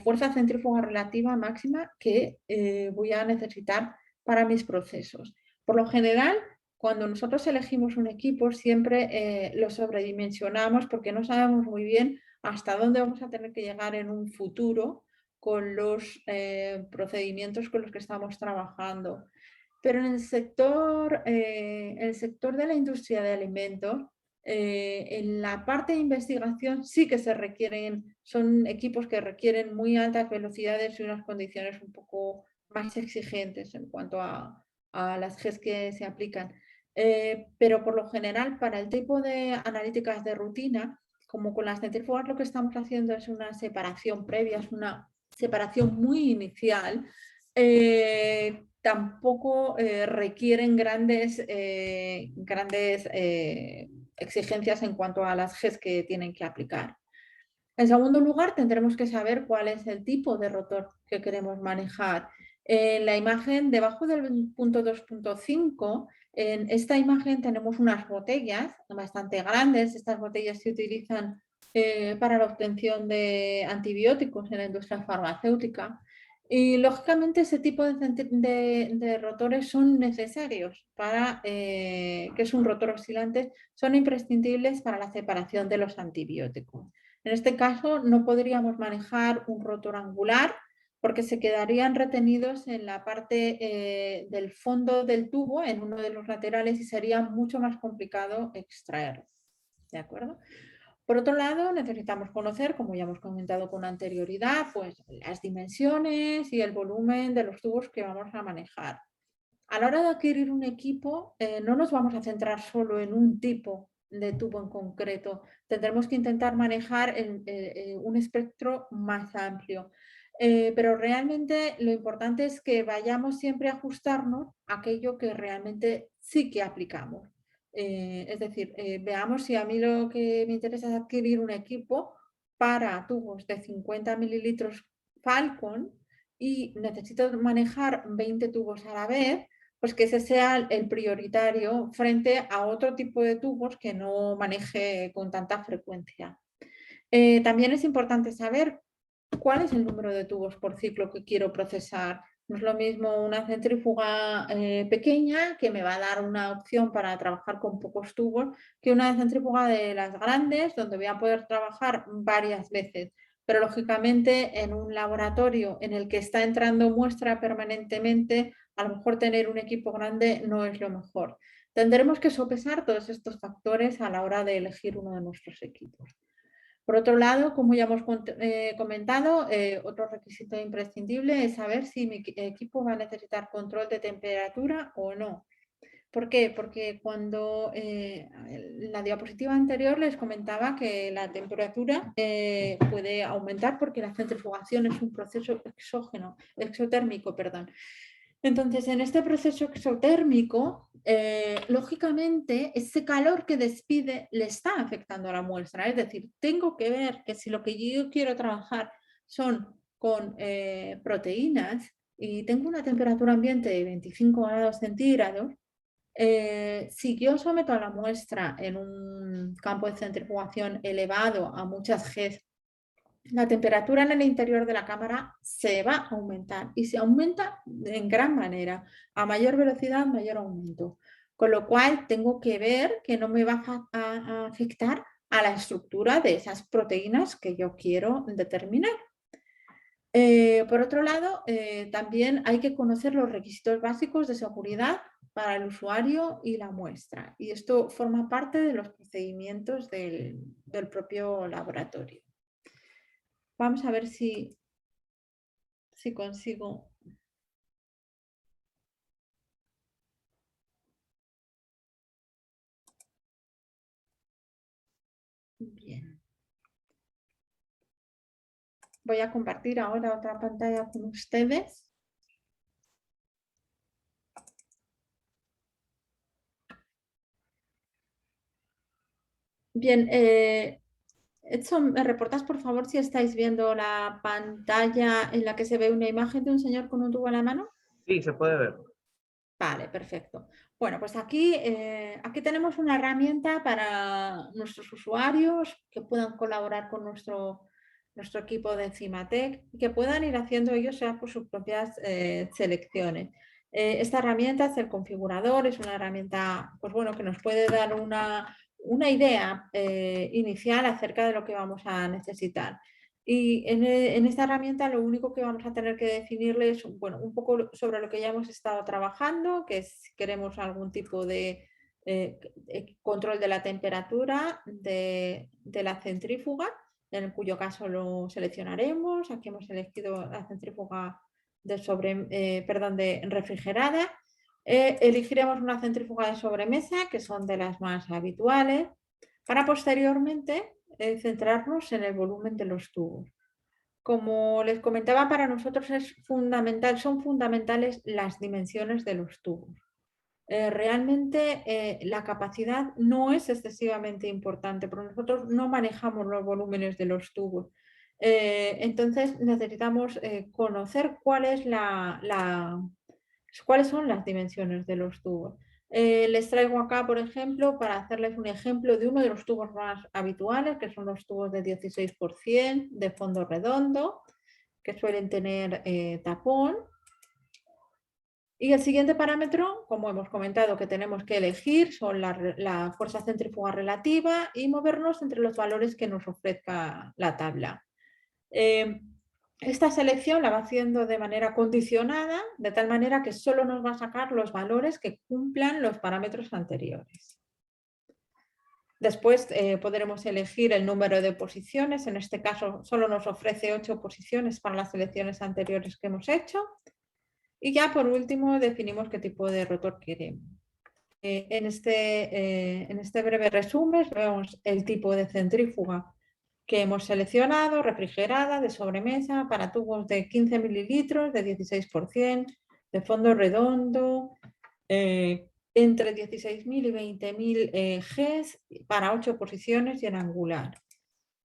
fuerza centrífuga relativa máxima que voy a necesitar para mis procesos. Por lo general, cuando nosotros elegimos un equipo siempre lo sobredimensionamos porque no sabemos muy bien hasta dónde vamos a tener que llegar en un futuro con los procedimientos con los que estamos trabajando. Pero en el sector de la industria de alimentos, en la parte de investigación sí que son equipos que requieren muy altas velocidades y unas condiciones un poco más exigentes en cuanto a las Gs que se aplican. Pero por lo general, para el tipo de analíticas de rutina, como con las centrífugas lo que estamos haciendo es una separación previa, es una separación muy inicial, tampoco requieren grandes exigencias en cuanto a las Gs que tienen que aplicar. En segundo lugar, tendremos que saber cuál es el tipo de rotor que queremos manejar. En la imagen, debajo del punto 2.5, en esta imagen tenemos unas botellas bastante grandes. Estas botellas se utilizan para la obtención de antibióticos en la industria farmacéutica. Y lógicamente ese tipo de rotores son necesarios para, que es un rotor oscilante, son imprescindibles para la separación de los antibióticos. En este caso no podríamos manejar un rotor angular porque se quedarían retenidos en la parte del fondo del tubo, en uno de los laterales, y sería mucho más complicado extraerlos. ¿De acuerdo? Por otro lado, necesitamos conocer, como ya hemos comentado con anterioridad, pues las dimensiones y el volumen de los tubos que vamos a manejar. A la hora de adquirir un equipo, no nos vamos a centrar solo en un tipo de tubo en concreto. Tendremos que intentar manejar un espectro más amplio. Pero realmente lo importante es que vayamos siempre a ajustarnos a aquello que realmente sí que aplicamos. Es decir, veamos si a mí lo que me interesa es adquirir un equipo para tubos de 50 mililitros Falcon y necesito manejar 20 tubos a la vez, pues que ese sea el prioritario frente a otro tipo de tubos que no maneje con tanta frecuencia. También es importante saber cuál es el número de tubos por ciclo que quiero procesar. No es lo mismo una centrífuga pequeña que me va a dar una opción para trabajar con pocos tubos que una centrífuga de las grandes donde voy a poder trabajar varias veces. Pero lógicamente en un laboratorio en el que está entrando muestra permanentemente, a lo mejor tener un equipo grande no es lo mejor. Tendremos que sopesar todos estos factores a la hora de elegir uno de nuestros equipos. Por otro lado, como ya hemos comentado, otro requisito imprescindible es saber si mi equipo va a necesitar control de temperatura o no. ¿Por qué? Porque cuando en la diapositiva anterior les comentaba que la temperatura puede aumentar porque la centrifugación es un proceso exotérmico, perdón. Entonces, en este proceso exotérmico, lógicamente, ese calor que despide le está afectando a la muestra. Es decir, tengo que ver que si lo que yo quiero trabajar son con proteínas y tengo una temperatura ambiente de 25 grados centígrados, si yo someto a la muestra en un campo de centrifugación elevado a muchas G, la temperatura en el interior de la cámara se va a aumentar y se aumenta en gran manera. A mayor velocidad, mayor aumento. Con lo cual tengo que ver que no me va a afectar a la estructura de esas proteínas que yo quiero determinar. Por otro lado, también hay que conocer los requisitos básicos de seguridad para el usuario y la muestra. Y esto forma parte de los procedimientos del propio laboratorio. Vamos a ver si consigo. Bien. Voy a compartir ahora otra pantalla con ustedes. Bien, Edson, ¿me reportas por favor si estáis viendo la pantalla en la que se ve una imagen de un señor con un tubo en la mano? Sí, se puede ver. Vale, perfecto. Bueno, pues aquí tenemos una herramienta para nuestros usuarios que puedan colaborar con nuestro equipo de Cimatec y que puedan ir haciendo ellos ya por sus propias selecciones. Esta herramienta es el configurador, es una herramienta pues bueno, que nos puede dar una idea inicial acerca de lo que vamos a necesitar. Y en esta herramienta lo único que vamos a tener que definirle es bueno, un poco sobre lo que ya hemos estado trabajando, que es si queremos algún tipo de control de la temperatura de la centrífuga, en cuyo caso lo seleccionaremos. Aquí hemos elegido la centrífuga de refrigerada. Elegiremos una centrífuga de sobremesa, que son de las más habituales, para posteriormente centrarnos en el volumen de los tubos. Como les comentaba, para nosotros son fundamentales las dimensiones de los tubos. Realmente la capacidad no es excesivamente importante, porque nosotros no manejamos los volúmenes de los tubos. Entonces necesitamos conocer cuáles son las dimensiones de los tubos. Les traigo acá, por ejemplo, para hacerles un ejemplo de uno de los tubos más habituales, que son los tubos de 16% de fondo redondo, que suelen tener tapón. Y el siguiente parámetro, como hemos comentado, que tenemos que elegir son la fuerza centrífuga relativa y movernos entre los valores que nos ofrezca la tabla. Esta selección la va haciendo de manera condicionada, de tal manera que solo nos va a sacar los valores que cumplan los parámetros anteriores. Después podremos elegir el número de posiciones, en este caso solo nos ofrece 8 posiciones para las selecciones anteriores que hemos hecho. Y ya por último definimos qué tipo de rotor queremos. en este breve resumen vemos el tipo de centrífuga que hemos seleccionado: refrigerada, de sobremesa, para tubos de 15 mililitros, de 16%, de fondo redondo, entre 16.000 y 20.000 Gs, para 8 posiciones y en angular.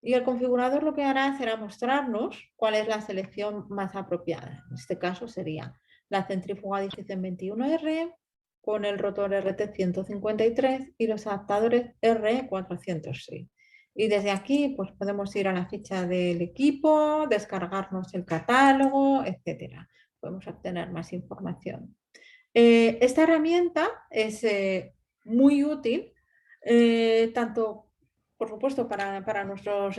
Y el configurador lo que hará será mostrarnos cuál es la selección más apropiada. En este caso sería la centrífuga 1721R con el rotor RT153 y los adaptadores RE406. Y desde aquí pues podemos ir a la ficha del equipo, descargarnos el catálogo, etcétera. Podemos obtener más información. Esta herramienta es muy útil, tanto, por supuesto, para nuestros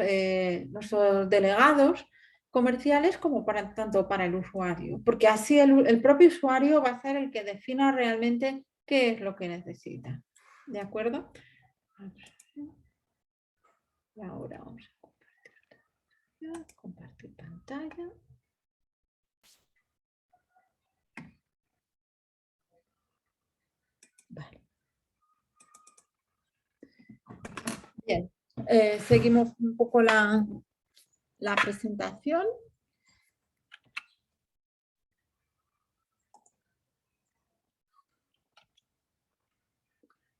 delegados comerciales como tanto para el usuario, porque así el propio usuario va a ser el que defina realmente qué es lo que necesita. ¿De acuerdo? Y ahora vamos a compartir pantalla. Vale. Bien, seguimos un poco la presentación.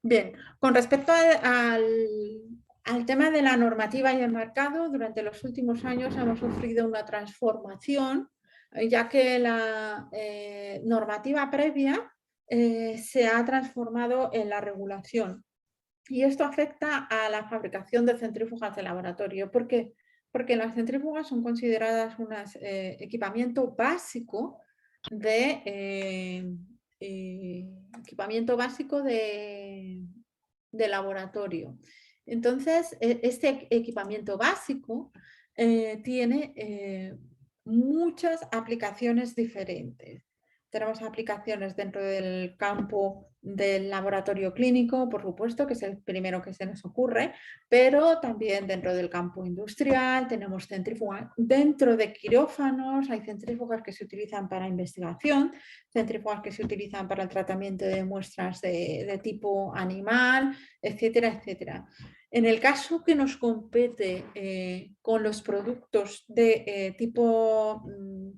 Bien, con respecto al tema de la normativa y el mercado, durante los últimos años hemos sufrido una transformación, ya que la normativa previa se ha transformado en la regulación. Y esto afecta a la fabricación de centrífugas de laboratorio. ¿Por qué? Porque las centrífugas son consideradas un equipamiento básico de laboratorio. Entonces, este equipamiento básico tiene muchas aplicaciones diferentes. Tenemos aplicaciones dentro del campo del laboratorio clínico, por supuesto, que es el primero que se nos ocurre, pero también dentro del campo industrial tenemos centrífugas. Dentro de quirófanos hay centrífugas que se utilizan para investigación, centrífugas que se utilizan para el tratamiento de muestras de tipo animal, etcétera, etcétera. En el caso que nos compete con los productos de tipo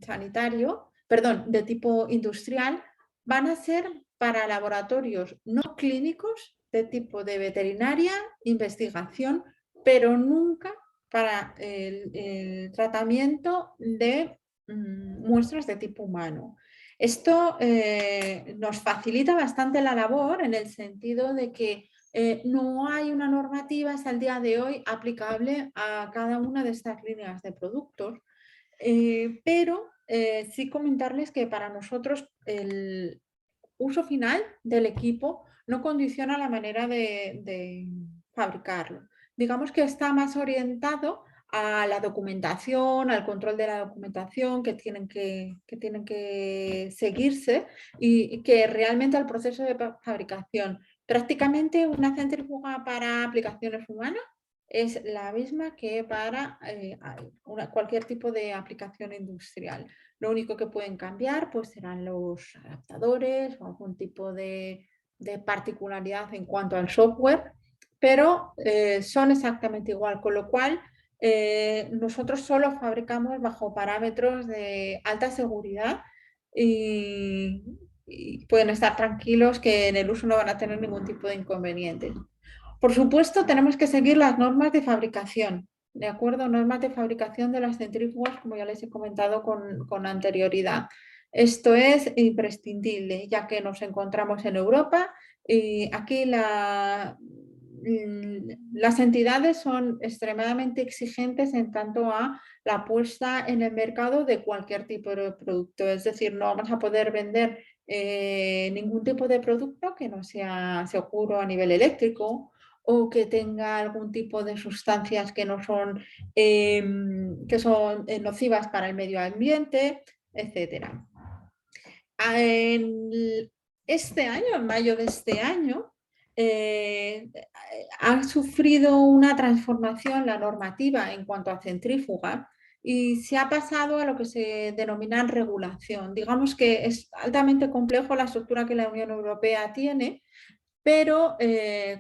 sanitario, perdón, de tipo industrial, van a ser para laboratorios no clínicos de tipo de veterinaria, investigación, pero nunca para el tratamiento de muestras de tipo humano. Esto nos facilita bastante la labor en el sentido de que no hay una normativa hasta el día de hoy aplicable a cada una de estas líneas de productos, pero sí comentarles que para nosotros el uso final del equipo no condiciona la manera de fabricarlo. Digamos que está más orientado a la documentación, al control de la documentación que tienen que seguirse y que realmente al proceso de fabricación. Prácticamente una centrífuga para aplicaciones humanas es la misma que para cualquier tipo de aplicación industrial. Lo único que pueden cambiar pues serán los adaptadores o algún tipo de particularidad en cuanto al software, pero son exactamente igual, con lo cual nosotros solo fabricamos bajo parámetros de alta seguridad y pueden estar tranquilos que en el uso no van a tener ningún tipo de inconvenientes. Por supuesto, tenemos que seguir las normas de fabricación, ¿de acuerdo? Normas de fabricación de las centrífugas, como ya les he comentado con anterioridad. Esto es imprescindible, ya que nos encontramos en Europa y aquí las entidades son extremadamente exigentes en tanto a la puesta en el mercado de cualquier tipo de producto. Es decir, no vamos a poder vender ningún tipo de producto que no sea seguro a nivel eléctrico o que tenga algún tipo de sustancias que no son, nocivas para el medio ambiente, etcétera. Este año, en mayo de este año, ha sufrido una transformación la normativa en cuanto a centrífuga y se ha pasado a lo que se denomina regulación. Digamos que es altamente complejo la estructura que la Unión Europea tiene, Pero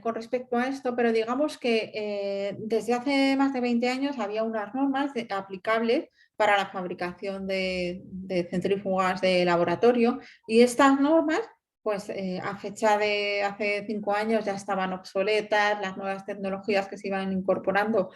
con respecto a esto, pero digamos que desde hace más de 20 años había unas normas aplicables para la fabricación de centrífugas de laboratorio y estas normas, pues a fecha de hace 5 años ya estaban obsoletas, las nuevas tecnologías que se iban incorporando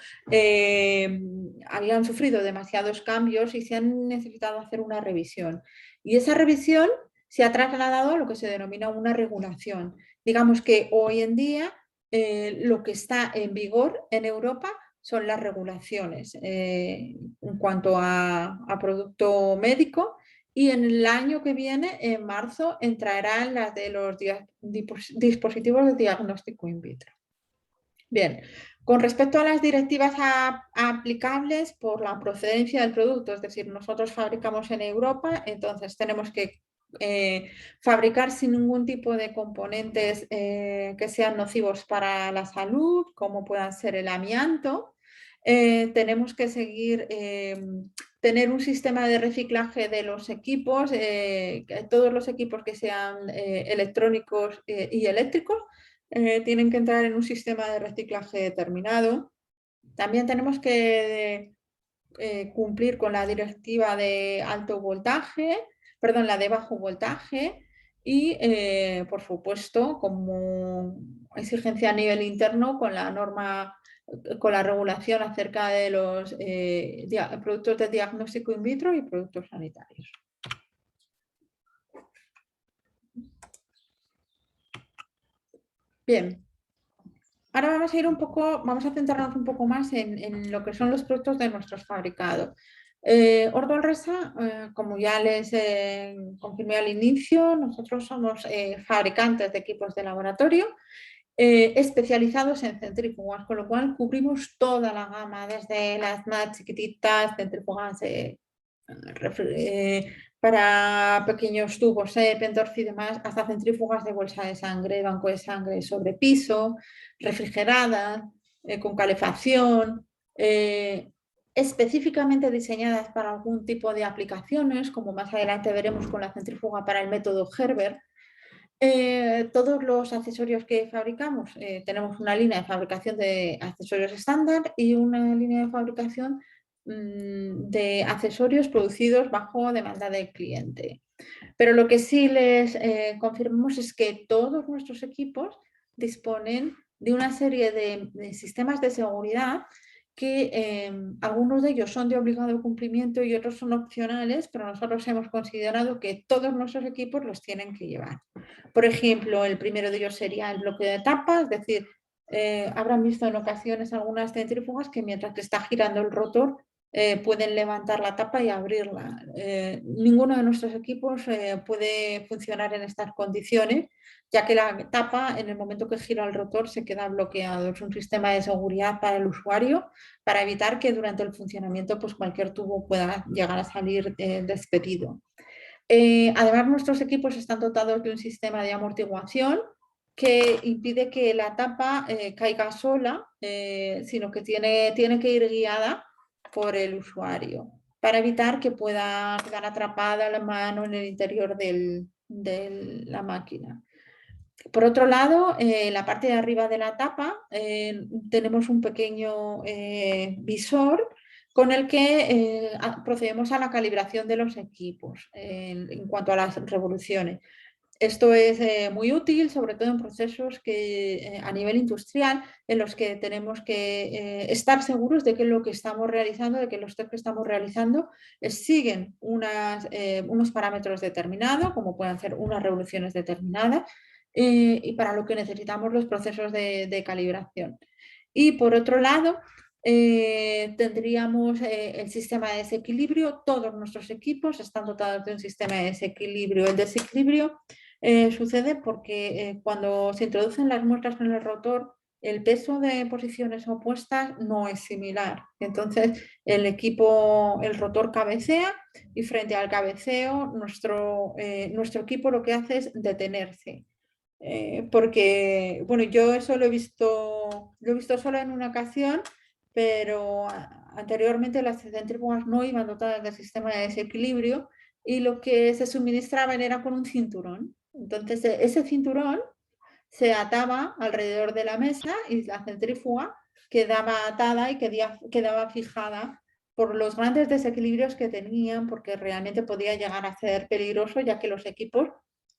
habían sufrido demasiados cambios y se han necesitado hacer una revisión. Y esa revisión se ha trasladado a lo que se denomina una regulación. Digamos que hoy en día lo que está en vigor en Europa son las regulaciones en cuanto a producto médico y en el año que viene, en marzo, entrarán las de los dispositivos de diagnóstico in vitro. Bien, con respecto a las directivas aplicables por la procedencia del producto, es decir, nosotros fabricamos en Europa, entonces tenemos que fabricar sin ningún tipo de componentes que sean nocivos para la salud, como puedan ser el amianto. Tenemos que seguir, tener un sistema de reciclaje de los equipos, todos los equipos que sean electrónicos y eléctricos tienen que entrar en un sistema de reciclaje determinado. También tenemos que cumplir con la directiva de alto voltaje, perdón, la de bajo voltaje y, por supuesto, como exigencia a nivel interno con la norma, con la regulación acerca de los productos de diagnóstico in vitro y productos sanitarios. Bien. Ahora vamos a ir un poco, vamos a centrarnos un poco más en lo que son los productos de nuestros fabricados. Ordol Resa, como ya les confirmé al inicio, nosotros somos fabricantes de equipos de laboratorio especializados en centrífugas, con lo cual cubrimos toda la gama, desde las más chiquititas, centrífugas para pequeños tubos, Pentorf y demás, hasta centrífugas de bolsa de sangre, banco de sangre sobre piso, refrigeradas, con calefacción, específicamente diseñadas para algún tipo de aplicaciones, como más adelante veremos con la centrífuga para el método Gerber. Todos los accesorios que fabricamos, tenemos una línea de fabricación de accesorios estándar y una línea de fabricación de accesorios producidos bajo demanda del cliente. Pero lo que sí les confirmamos es que todos nuestros equipos disponen de una serie de sistemas de seguridad que algunos de ellos son de obligado cumplimiento y otros son opcionales, pero nosotros hemos considerado que todos nuestros equipos los tienen que llevar. Por ejemplo, el primero de ellos sería el bloqueo de tapa, es decir, habrán visto en ocasiones algunas centrífugas que mientras que está girando el rotor pueden levantar la tapa y abrirla. Ninguno de nuestros equipos puede funcionar en estas condiciones, ya que la tapa en el momento que gira el rotor se queda bloqueado. Es un sistema de seguridad para el usuario para evitar que durante el funcionamiento pues, cualquier tubo pueda llegar a salir despedido. Además, nuestros equipos están dotados de un sistema de amortiguación que impide que la tapa caiga sola, sino que tiene que ir guiada por el usuario para evitar que pueda quedar atrapada la mano en el interior de la máquina. Por otro lado, en la parte de arriba de la tapa tenemos un pequeño visor con el que procedemos a la calibración de los equipos en cuanto a las revoluciones. Esto es muy útil, sobre todo en procesos que, a nivel industrial, en los que tenemos que estar seguros de que lo que estamos realizando, de que los test que estamos realizando siguen unos parámetros determinados, como pueden ser unas revoluciones determinadas, y para lo que necesitamos los procesos de calibración. Y por otro lado, tendríamos el sistema de desequilibrio. Todos nuestros equipos están dotados de un sistema de desequilibrio. El desequilibrio sucede porque cuando se introducen las muestras en el rotor, el peso de posiciones opuestas no es similar. Entonces, el rotor cabecea y frente al cabeceo, nuestro equipo lo que hace es detenerse. Porque, bueno, yo eso lo he visto solo en una ocasión, pero anteriormente las centrífugas no iban dotadas del sistema de desequilibrio y lo que se suministraban era con un cinturón. Entonces, ese cinturón se ataba alrededor de la mesa y la centrífuga quedaba atada y quedaba fijada por los grandes desequilibrios que tenían, porque realmente podía llegar a ser peligroso, ya que los equipos,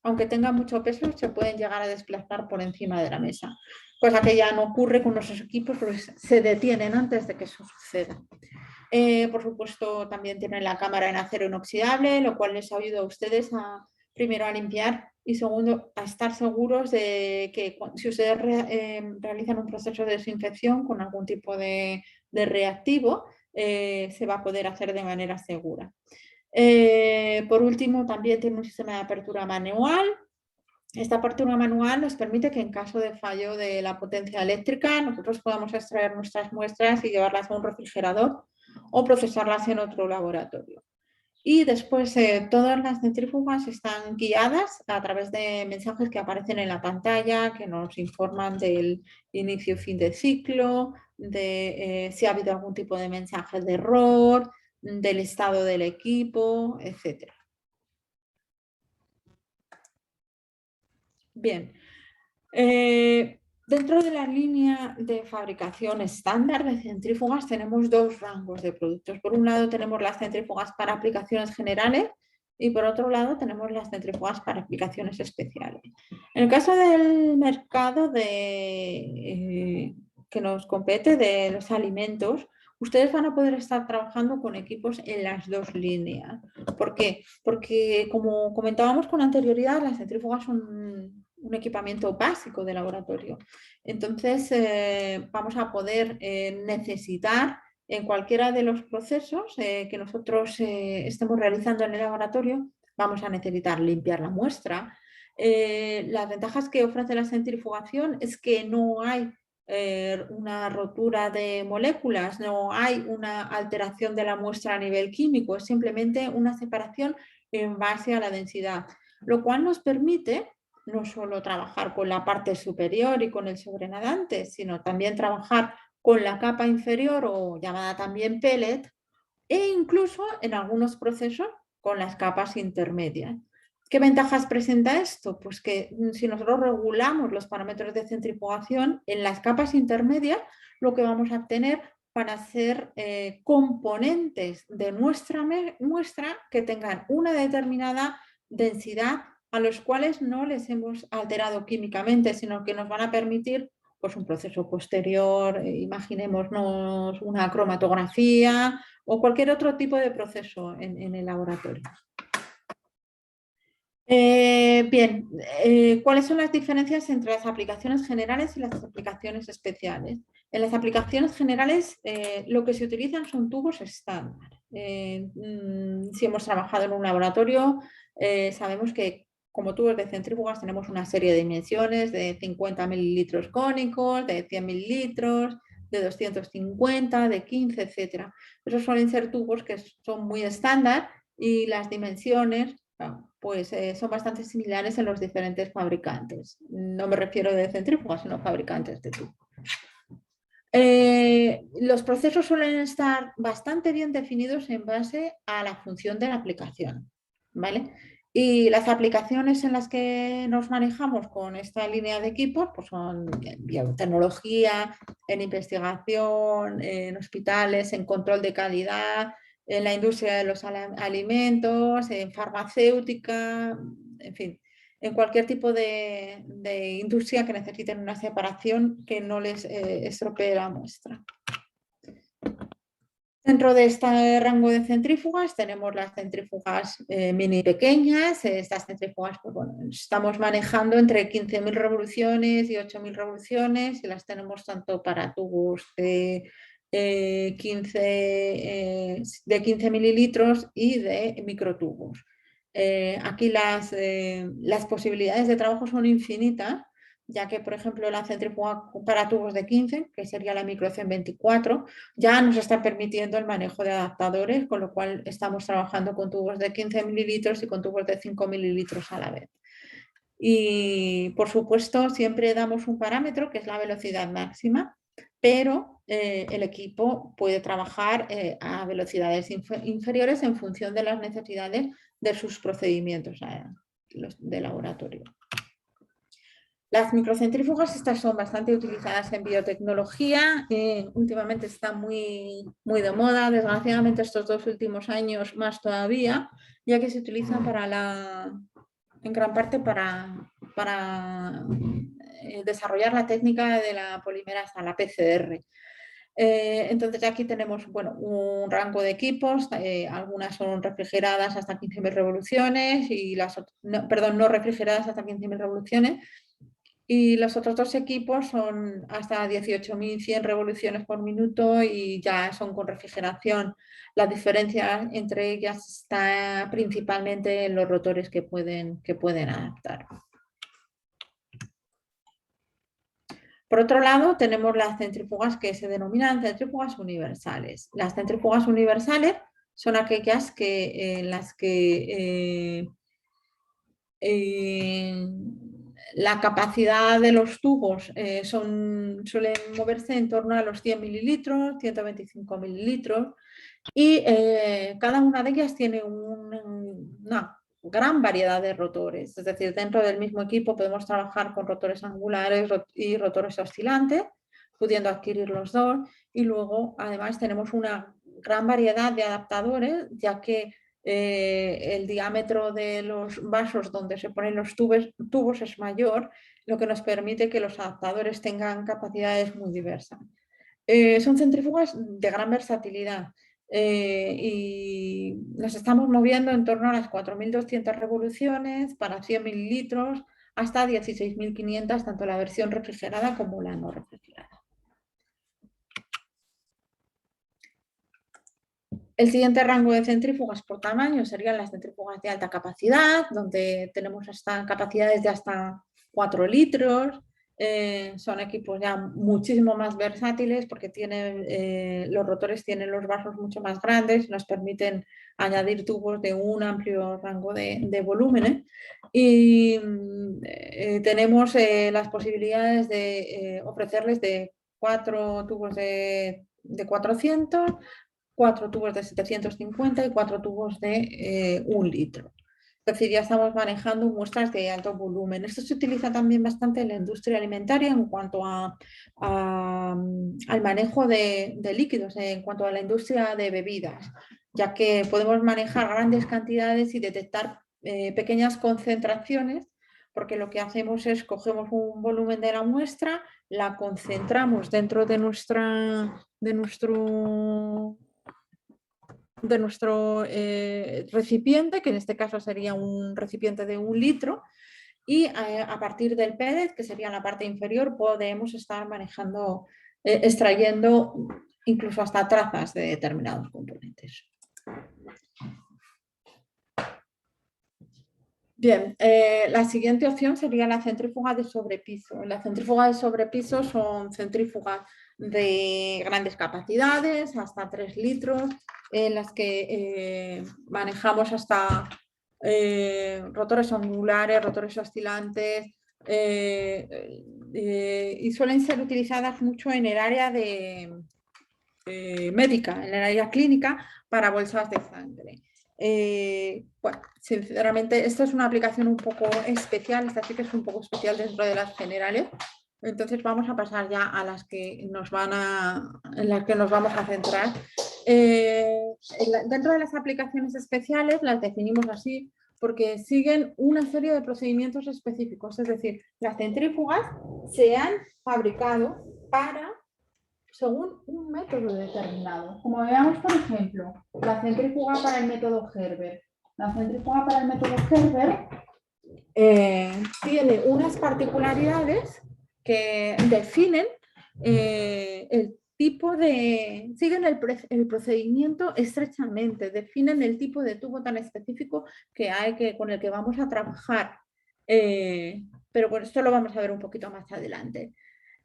aunque tengan mucho peso, se pueden llegar a desplazar por encima de la mesa, cosa que ya no ocurre con nuestros equipos porque se detienen antes de que eso suceda. Por supuesto, también tienen la cámara en acero inoxidable, lo cual les ayuda a ustedes primero a limpiar y segundo a estar seguros de que si ustedes realizan un proceso de desinfección con algún tipo de reactivo, se va a poder hacer de manera segura. Por último, también tiene un sistema de apertura manual. Esta apertura manual nos permite que en caso de fallo de la potencia eléctrica nosotros podamos extraer nuestras muestras y llevarlas a un refrigerador o procesarlas en otro laboratorio. Y después todas las centrífugas están guiadas a través de mensajes que aparecen en la pantalla, que nos informan del inicio y fin de ciclo, de si ha habido algún tipo de mensaje de error, del estado del equipo, etc. Bien. Dentro de la línea de fabricación estándar de centrífugas tenemos dos rangos de productos. Por un lado tenemos las centrífugas para aplicaciones generales y por otro lado tenemos las centrífugas para aplicaciones especiales. En el caso del mercado que nos compete de los alimentos, ustedes van a poder estar trabajando con equipos en las dos líneas. ¿Por qué? Porque como comentábamos con anterioridad, las centrífugas son un equipamiento básico de laboratorio. Entonces, vamos a poder necesitar en cualquiera de los procesos que nosotros estemos realizando en el laboratorio, vamos a necesitar limpiar la muestra. Las ventajas que ofrece la centrifugación es que no hay una rotura de moléculas, no hay una alteración de la muestra a nivel químico, es simplemente una separación en base a la densidad, lo cual nos permite no solo trabajar con la parte superior y con el sobrenadante, sino también trabajar con la capa inferior o llamada también pellet e incluso en algunos procesos con las capas intermedias. ¿Qué ventajas presenta esto? Pues que si nosotros regulamos los parámetros de centrifugación en las capas intermedias, lo que vamos a obtener van a ser componentes de nuestra muestra que tengan una determinada densidad a los cuales no les hemos alterado químicamente, sino que nos van a permitir pues, un proceso posterior, imaginémonos una cromatografía o cualquier otro tipo de proceso en el laboratorio. Bien, ¿cuáles son las diferencias entre las aplicaciones generales y las aplicaciones especiales? En las aplicaciones generales lo que se utilizan son tubos estándar. Si hemos trabajado en un laboratorio, sabemos que como tubos de centrífugas tenemos una serie de dimensiones de 50 mililitros cónicos, de 100 mililitros, de 250, de 15, etc. Esos suelen ser tubos que son muy estándar y las dimensiones pues son bastante similares en los diferentes fabricantes. No me refiero de centrífugas, sino fabricantes de tubos. Los procesos suelen estar bastante bien definidos en base a la función de la aplicación, ¿vale? Y las aplicaciones en las que nos manejamos con esta línea de equipos pues son en biotecnología, en investigación, en hospitales, en control de calidad, en la industria de los alimentos, en farmacéutica, en fin, en cualquier tipo de industria que necesiten una separación que no les estropee la muestra. Dentro de este rango de centrífugas tenemos las centrífugas mini pequeñas. Estas centrífugas pues, bueno, estamos manejando entre 15.000 revoluciones y 8.000 revoluciones y las tenemos tanto para tubos de 15 mililitros y de microtubos. Aquí las posibilidades de trabajo son infinitas, ya que, por ejemplo, la centrífuga para tubos de 15, que sería la micro 124, ya nos está permitiendo el manejo de adaptadores, con lo cual estamos trabajando con tubos de 15 mililitros y con tubos de 5 mililitros a la vez. Y, por supuesto, siempre damos un parámetro que es la velocidad máxima, pero el equipo puede trabajar a velocidades inferiores en función de las necesidades de sus procedimientos de laboratorio. Las microcentrífugas, estas son bastante utilizadas en biotecnología, últimamente están muy de moda, desgraciadamente estos 2 últimos años más todavía, ya que se utilizan en gran parte para desarrollar la técnica de la polimerasa, la PCR. Entonces aquí tenemos bueno, un rango de equipos, algunas son refrigeradas hasta 15.000 revoluciones y perdón, no refrigeradas hasta 15.000 revoluciones, y los otros 2 equipos son hasta 18.100 revoluciones por minuto y ya son con refrigeración. La diferencia entre ellas está principalmente en los rotores que pueden adaptar. Por otro lado, tenemos las centrífugas que se denominan centrífugas universales. Las centrífugas universales son aquellas en las que la capacidad de los tubos suelen moverse en torno a los 100 mililitros, 125 mililitros, y cada una de ellas tiene una gran variedad de rotores. Es decir, dentro del mismo equipo podemos trabajar con rotores angulares y rotores oscilantes, pudiendo adquirir los dos, y luego además tenemos una gran variedad de adaptadores, ya que el diámetro de los vasos donde se ponen los tubos es mayor, lo que nos permite que los adaptadores tengan capacidades muy diversas. Son centrífugas de gran versatilidad y nos estamos moviendo en torno a las 4.200 revoluciones para 100 mililitros hasta 16.500, tanto la versión refrigerada como la no refrigerada. El siguiente rango de centrífugas por tamaño serían las centrífugas de alta capacidad, donde tenemos hasta capacidades de hasta 4 litros. Son equipos ya muchísimo más versátiles porque los rotores tienen los vasos mucho más grandes y nos permiten añadir tubos de un amplio rango de volúmenes. Y tenemos las posibilidades de ofrecerles de 4 tubos de 400, 4 tubos de 750 y 4 tubos de 1 litro. Es decir, ya estamos manejando muestras de alto volumen. Esto se utiliza también bastante en la industria alimentaria en cuanto al manejo de líquidos, en cuanto a la industria de bebidas, ya que podemos manejar grandes cantidades y detectar pequeñas concentraciones, porque lo que hacemos es cogemos un volumen de la muestra, la concentramos dentro de nuestro recipiente, que en este caso sería un recipiente de 1 litro, y a partir del pellet, que sería la parte inferior, podemos estar manejando, extrayendo incluso hasta trazas de determinados componentes. Bien, la siguiente opción sería la centrífuga de sobrepiso. La centrífuga de sobrepiso son centrífugas de grandes capacidades, hasta 3 litros, en las que manejamos hasta rotores angulares, rotores oscilantes, y suelen ser utilizadas mucho en el área médica, en el área clínica, para bolsas de sangre. Bueno, sinceramente, esta es una aplicación un poco especial, esta sí que es un poco especial dentro de las generales. Entonces vamos a pasar ya a las que en las que nos vamos a centrar. Dentro de las aplicaciones especiales las definimos así porque siguen una serie de procedimientos específicos, es decir, las centrífugas se han fabricado según un método determinado. Como veamos, por ejemplo, la centrífuga para el método Gerber. La centrífuga para el método Gerber tiene unas particularidades que definen el tipo siguen el procedimiento estrechamente, definen el tipo de tubo tan específico con el que vamos a trabajar. Pero bueno, esto lo vamos a ver un poquito más adelante.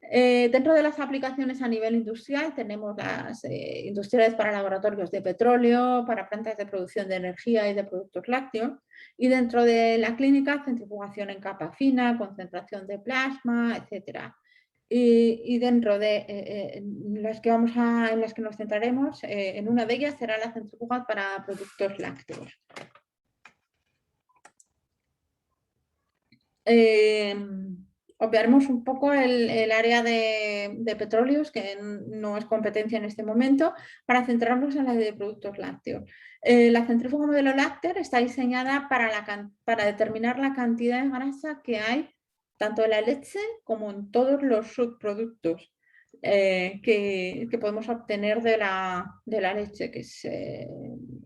Dentro de las aplicaciones a nivel industrial tenemos las industriales para laboratorios de petróleo, para plantas de producción de energía y de productos lácteos, y dentro de la clínica centrifugación en capa fina, concentración de plasma, etc. Y dentro de las que nos centraremos, en una de ellas será la centrífuga para productos lácteos. obviaremos un poco el área de petróleos, que no es competencia en este momento, para centrarnos en la de productos lácteos. La centrífuga modelo lácteo está diseñada para determinar la cantidad de grasa que hay tanto en la leche como en todos los subproductos que podemos obtener de la leche, que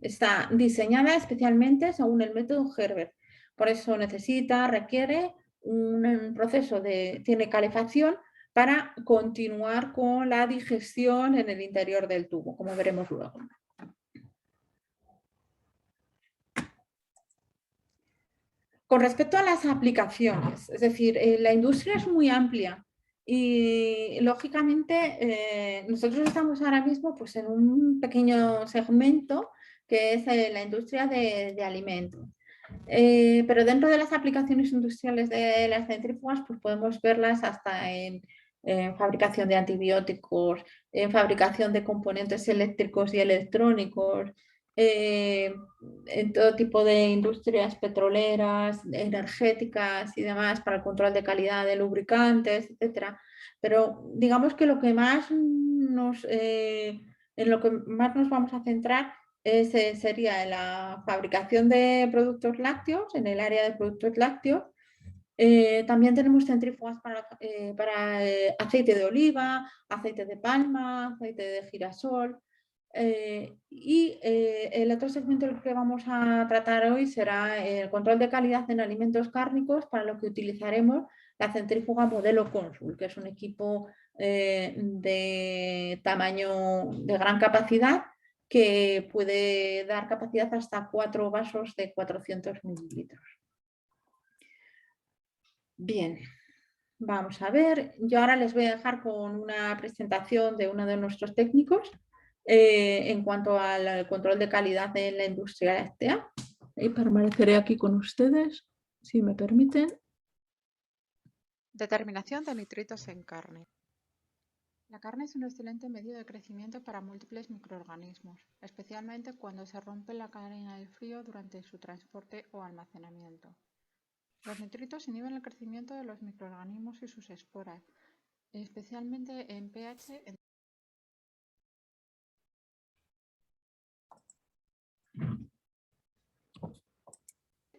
está diseñada especialmente según el método Gerber. Por eso requiere un proceso tiene calefacción para continuar con la digestión en el interior del tubo, como veremos luego. Con respecto a las aplicaciones, es decir, la industria es muy amplia y lógicamente nosotros estamos ahora mismo pues, en un pequeño segmento que es la industria de alimentos. Pero dentro de las aplicaciones industriales de las centrífugas, pues podemos verlas hasta en fabricación de antibióticos, en fabricación de componentes eléctricos y electrónicos, en todo tipo de industrias petroleras, energéticas y demás para el control de calidad de lubricantes, etcétera. Pero digamos que lo que más en lo que más nos vamos a centrar sería en la fabricación de productos lácteos, en el área de productos lácteos. También tenemos centrífugas para aceite de oliva, aceite de palma, aceite de girasol. El otro segmento que vamos a tratar hoy será el control de calidad en alimentos cárnicos, para lo que utilizaremos la centrífuga modelo Consul, que es un equipo de tamaño de gran capacidad que puede dar capacidad hasta 4 vasos de 400 mililitros. Bien, vamos a ver. Yo ahora les voy a dejar con una presentación de uno de nuestros técnicos en cuanto al control de calidad en la industria láctea. Y permaneceré aquí con ustedes, si me permiten. Determinación de nitritos en carne. La carne es un excelente medio de crecimiento para múltiples microorganismos, especialmente cuando se rompe la cadena del frío durante su transporte o almacenamiento. Los nitritos inhiben el crecimiento de los microorganismos y sus esporas, especialmente en pH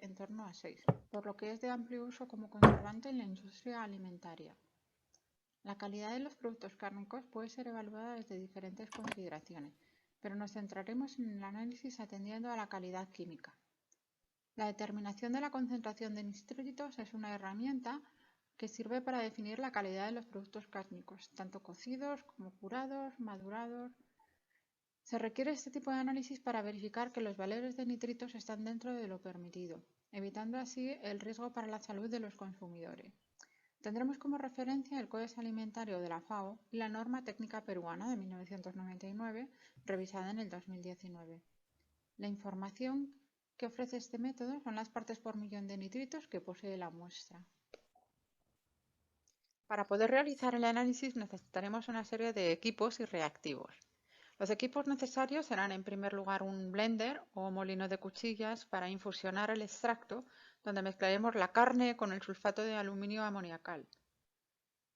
en torno a 6, por lo que es de amplio uso como conservante en la industria alimentaria. La calidad de los productos cárnicos puede ser evaluada desde diferentes consideraciones, pero nos centraremos en el análisis atendiendo a la calidad química. La determinación de la concentración de nitritos es una herramienta que sirve para definir la calidad de los productos cárnicos, tanto cocidos como curados, madurados. Se requiere este tipo de análisis para verificar que los valores de nitritos están dentro de lo permitido, evitando así el riesgo para la salud de los consumidores. Tendremos como referencia el Código Alimentario de la FAO y la Norma Técnica Peruana de 1999, revisada en el 2019. La información que ofrece este método son las partes por millón de nitritos que posee la muestra. Para poder realizar el análisis necesitaremos una serie de equipos y reactivos. Los equipos necesarios serán en primer lugar un blender o molino de cuchillas para infusionar el extracto, donde mezclaremos la carne con el sulfato de aluminio amoniacal.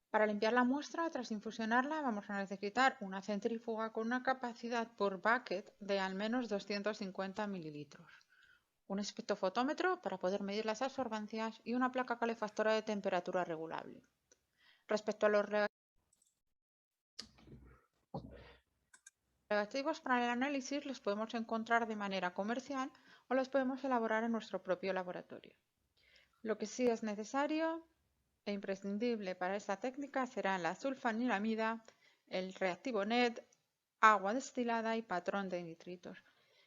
Para limpiar la muestra, tras infusionarla, vamos a necesitar una centrífuga con una capacidad por bucket de al menos 250 mililitros, un espectrofotómetro para poder medir las absorbancias y una placa calefactora de temperatura regulable. Respecto a los reactivos para el análisis, los podemos encontrar de manera comercial o los podemos elaborar en nuestro propio laboratorio. Lo que sí es necesario e imprescindible para esta técnica serán la sulfanilamida, el reactivo NET, agua destilada y patrón de nitritos.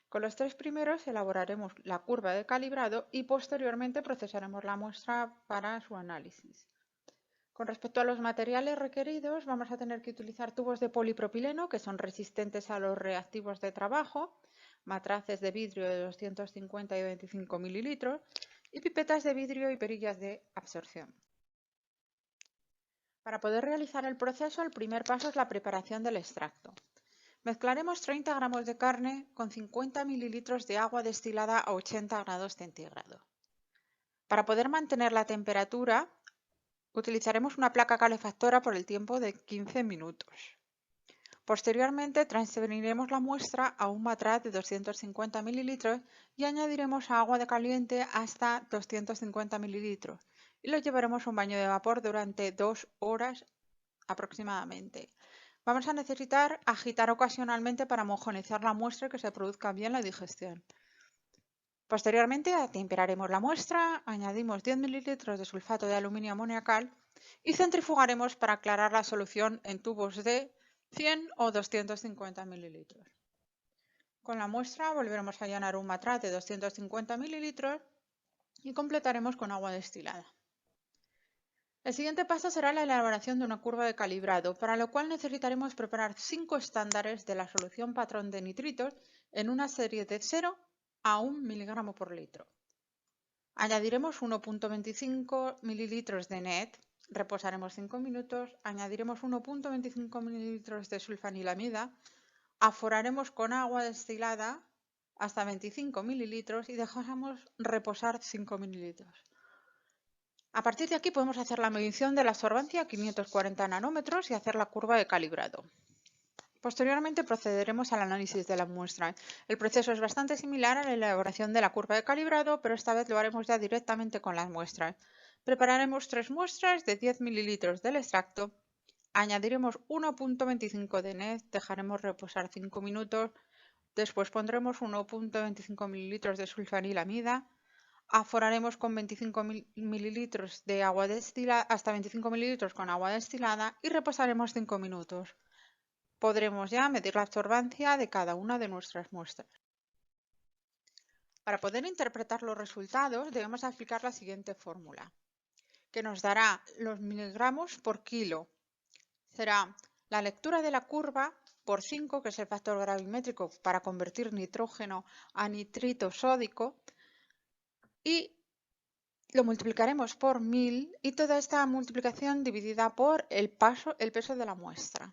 Con los tres primeros elaboraremos la curva de calibrado y posteriormente procesaremos la muestra para su análisis. Con respecto a los materiales requeridos, vamos a tener que utilizar tubos de polipropileno que son resistentes a los reactivos de trabajo, matraces de vidrio de 250 y 25 mililitros y pipetas de vidrio y perillas de absorción. Para poder realizar el proceso, el primer paso es la preparación del extracto. Mezclaremos 30 gramos de carne con 50 mililitros de agua destilada a 80 grados centígrados. Para poder mantener la temperatura, Utilizaremos una placa calefactora por el tiempo de 15 minutos. Posteriormente transferiremos la muestra a un matraz de 250 mililitros y añadiremos agua de caliente hasta 250 mililitros y lo llevaremos a un baño de vapor durante 2 horas aproximadamente. Vamos a necesitar agitar ocasionalmente para homogeneizar la muestra y que se produzca bien la digestión. Posteriormente atemperaremos la muestra, añadimos 10 mililitros de sulfato de aluminio amoniacal y centrifugaremos para aclarar la solución en tubos de 100 o 250 mililitros. Con la muestra volveremos a llenar un matraz de 250 mililitros y completaremos con agua destilada. El siguiente paso será la elaboración de una curva de calibrado, para lo cual necesitaremos preparar 5 estándares de la solución patrón de nitritos en una serie de 0 a 1 miligramo por litro. Añadiremos 1,25 mililitros de NET, reposaremos 5 minutos, añadiremos 1,25 mililitros de sulfanilamida, aforaremos con agua destilada hasta 25 mililitros y dejamos reposar 5 mililitros. A partir de aquí podemos hacer la medición de la absorbancia a 540 nanómetros y hacer la curva de calibrado. Posteriormente procederemos al análisis de la muestra. El proceso es bastante similar a la elaboración de la curva de calibrado, pero esta vez lo haremos ya directamente con las muestras. Prepararemos 3 muestras de 10 mililitros del extracto, añadiremos 1,25 de NET, dejaremos reposar 5 minutos, después pondremos 1,25 mililitros de sulfanilamida, aforaremos con 25 mililitros de agua destilada, hasta 25 mililitros con agua destilada y reposaremos 5 minutos. Podremos ya medir la absorbancia de cada una de nuestras muestras. Para poder interpretar los resultados debemos aplicar la siguiente fórmula, que nos dará los miligramos por kilo. Será la lectura de la curva por 5, que es el factor gravimétrico para convertir nitrógeno a nitrito sódico, y lo multiplicaremos por 1000 y toda esta multiplicación dividida por el peso de la muestra.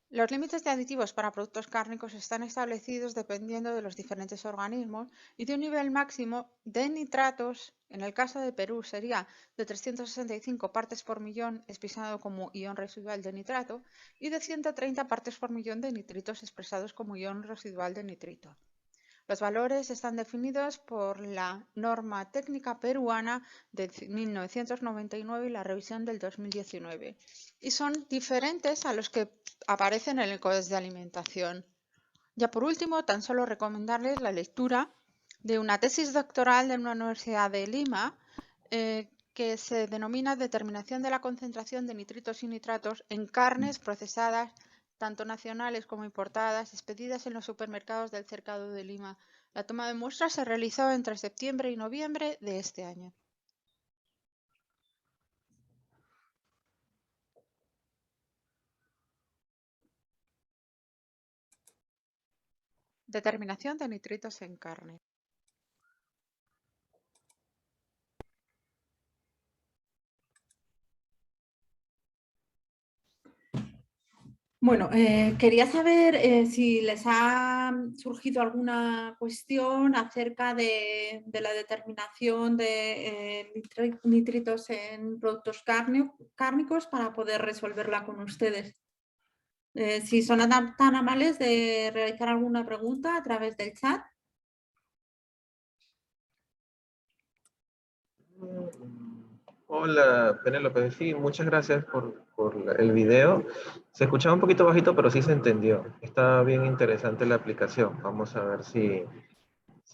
Los límites de aditivos para productos cárnicos están establecidos dependiendo de los diferentes organismos y de un nivel máximo de nitratos, en el caso de Perú sería de 365 partes por millón expresado como ion residual de nitrato y de 130 partes por millón de nitritos expresados como ion residual de nitrito. Los valores están definidos por la norma técnica peruana de 1999 y la revisión del 2019 y son diferentes a los que aparecen en el Codex de Alimentación. Ya por último, tan solo recomendarles la lectura de una tesis doctoral de una universidad de Lima que se denomina Determinación de la concentración de nitritos y nitratos en carnes procesadas tanto nacionales como importadas, expedidas en los supermercados del Cercado de Lima. La toma de muestras se realizó entre septiembre y noviembre de este año. Determinación de nitritos en carne. Bueno, quería saber si les ha surgido alguna cuestión acerca de la determinación de nitritos en productos cárnicos para poder resolverla con ustedes. Si son tan amables de realizar alguna pregunta a través del chat. Hola, Penélope. Sí, muchas gracias por el video. Se escuchaba un poquito bajito, pero sí se entendió. Está bien interesante la aplicación. Vamos a ver si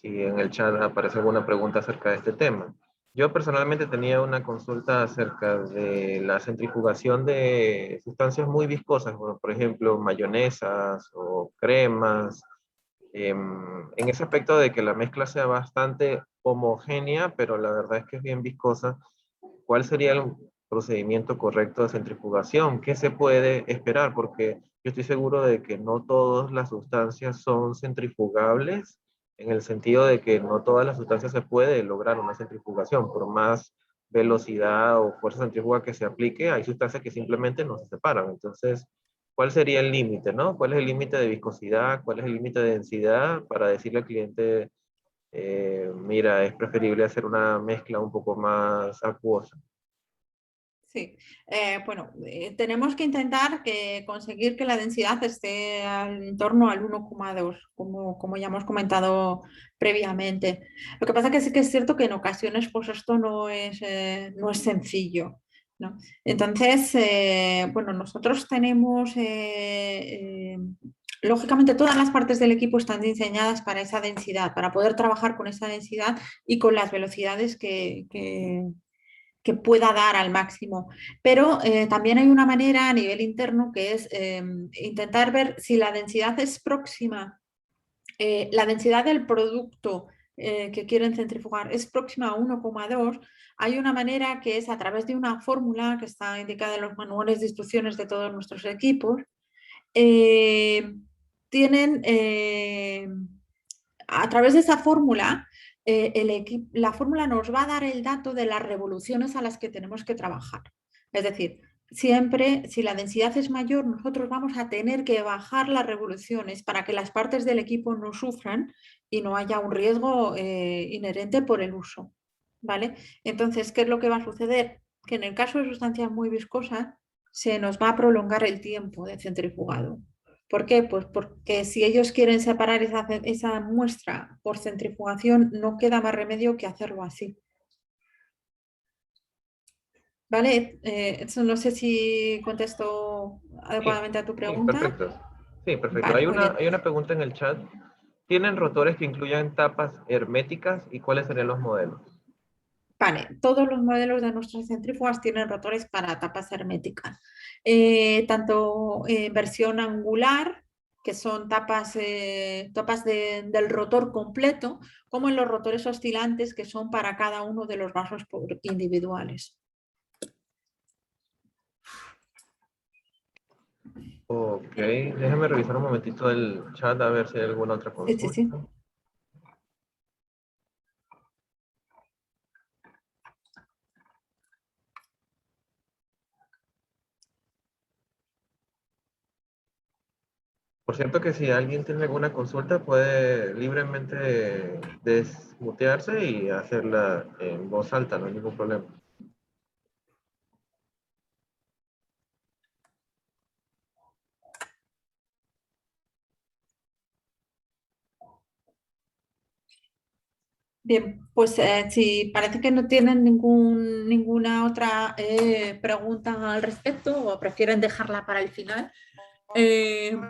en el chat aparece alguna pregunta acerca de este tema. Yo personalmente tenía una consulta acerca de la centrifugación de sustancias muy viscosas, bueno, por ejemplo, mayonesas o cremas. En ese aspecto de que la mezcla sea bastante homogénea, pero la verdad es que es bien viscosa. ¿Cuál sería el procedimiento correcto de centrifugación? ¿Qué se puede esperar? Porque yo estoy seguro de que no todas las sustancias son centrifugables, en el sentido de que no todas las sustancias se puede lograr una centrifugación. Por más velocidad o fuerza centrífuga que se aplique, hay sustancias que simplemente no se separan. Entonces, ¿cuál sería el límite, no? ¿Cuál es el límite de viscosidad? ¿Cuál es el límite de densidad para decirle al cliente, mira, es preferible hacer una mezcla un poco más acuosa? Sí, bueno, tenemos que intentar conseguir que la densidad esté en torno al 1,2, como ya hemos comentado previamente. Lo que pasa que sí que es cierto que en ocasiones pues esto no es sencillo, ¿no? Entonces, bueno, nosotros tenemos, lógicamente todas las partes del equipo están diseñadas para esa densidad, para poder trabajar con esa densidad y con las velocidades que pueda dar al máximo. Pero también hay una manera a nivel interno que es intentar ver si la densidad es próxima, la densidad del producto que quieren centrifugar es próxima a 1,2. Hay una manera que es a través de una fórmula que está indicada en los manuales de instrucciones de todos nuestros equipos. Tienen a través de esa fórmula, la fórmula nos va a dar el dato de las revoluciones a las que tenemos que trabajar. Es decir, siempre, si la densidad es mayor, nosotros vamos a tener que bajar las revoluciones para que las partes del equipo no sufran y no haya un riesgo inherente por el uso. ¿Vale? Entonces, ¿qué es lo que va a suceder? Que en el caso de sustancias muy viscosas, se nos va a prolongar el tiempo de centrifugado. ¿Por qué? Pues porque si ellos quieren separar esa muestra por centrifugación, no queda más remedio que hacerlo así. ¿Vale? Eso no sé si contesto Sí, adecuadamente a tu sí, pregunta. perfecto. Sí, perfecto. Vale, muy bien. Hay una pregunta en el chat. ¿Tienen rotores que incluyan tapas herméticas y cuáles serían los modelos? Vale, todos los modelos de nuestras centrífugas tienen rotores para tapas herméticas. Tanto versión angular, que son tapas, del rotor completo, como en los rotores oscilantes, que son para cada uno de los vasos individuales. Ok, déjame revisar un momentito el chat a ver si hay alguna otra Sí, sí, sí. consulta. Por cierto que si alguien tiene alguna consulta puede libremente desmutearse y hacerla en voz alta, no hay ningún problema. Bien, pues si parece que no tienen ninguna otra pregunta al respecto o prefieren dejarla para el final,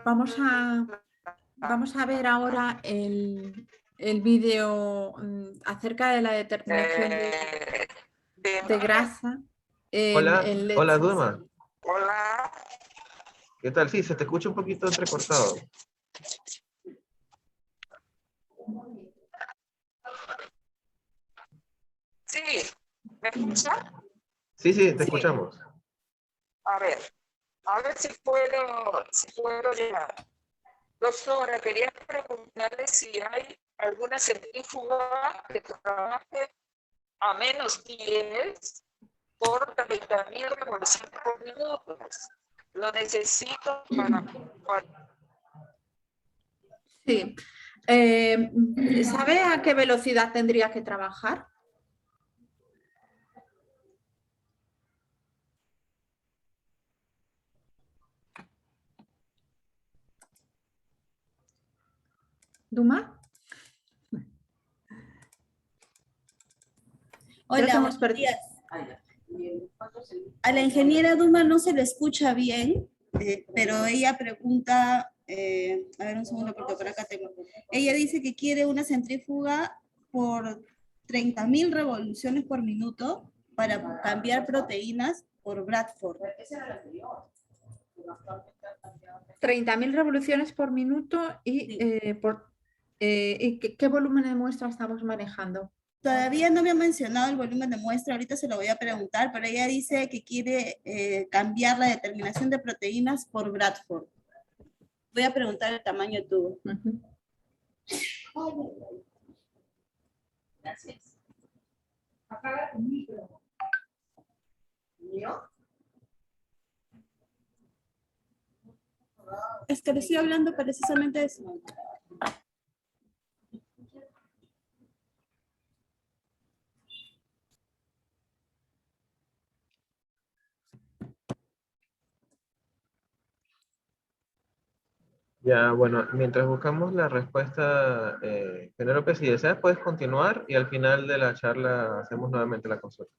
vamos a ver ahora el vídeo acerca de la determinación de grasa en Hola leches. Duma. Hola. ¿Qué tal? Sí, se te escucha un poquito entrecortado. Sí, ¿me escucha? Sí, sí, te Sí. escuchamos. A ver si puedo llegar. Doctora, quería preguntarle si hay alguna centrífuga que trabaje a -10 por 30.000 revoluciones por minuto. Lo necesito para Sí. ¿Sabe a qué velocidad tendría que trabajar? ¿Duma? Creo que Hola, hemos buenos perdido. días. A la ingeniera Duma no se le escucha bien, pero ella pregunta, a ver un segundo porque por acá tengo. Ella dice que quiere una centrífuga por 30.000 revoluciones por minuto para cambiar proteínas por Bradford. 30.000 revoluciones por minuto y, ¿y qué volumen de muestra estamos manejando? Todavía no me ha mencionado el volumen de muestra, ahorita se lo voy a preguntar, pero ella dice que quiere cambiar la determinación de proteínas por Bradford. Voy a preguntar el tamaño de tubo. Gracias. Apaga tu micro. ¿Mío? Es que le estoy hablando precisamente de eso. Ya, bueno, mientras buscamos la respuesta, Penélope, si deseas puedes continuar y al final de la charla hacemos nuevamente la consulta.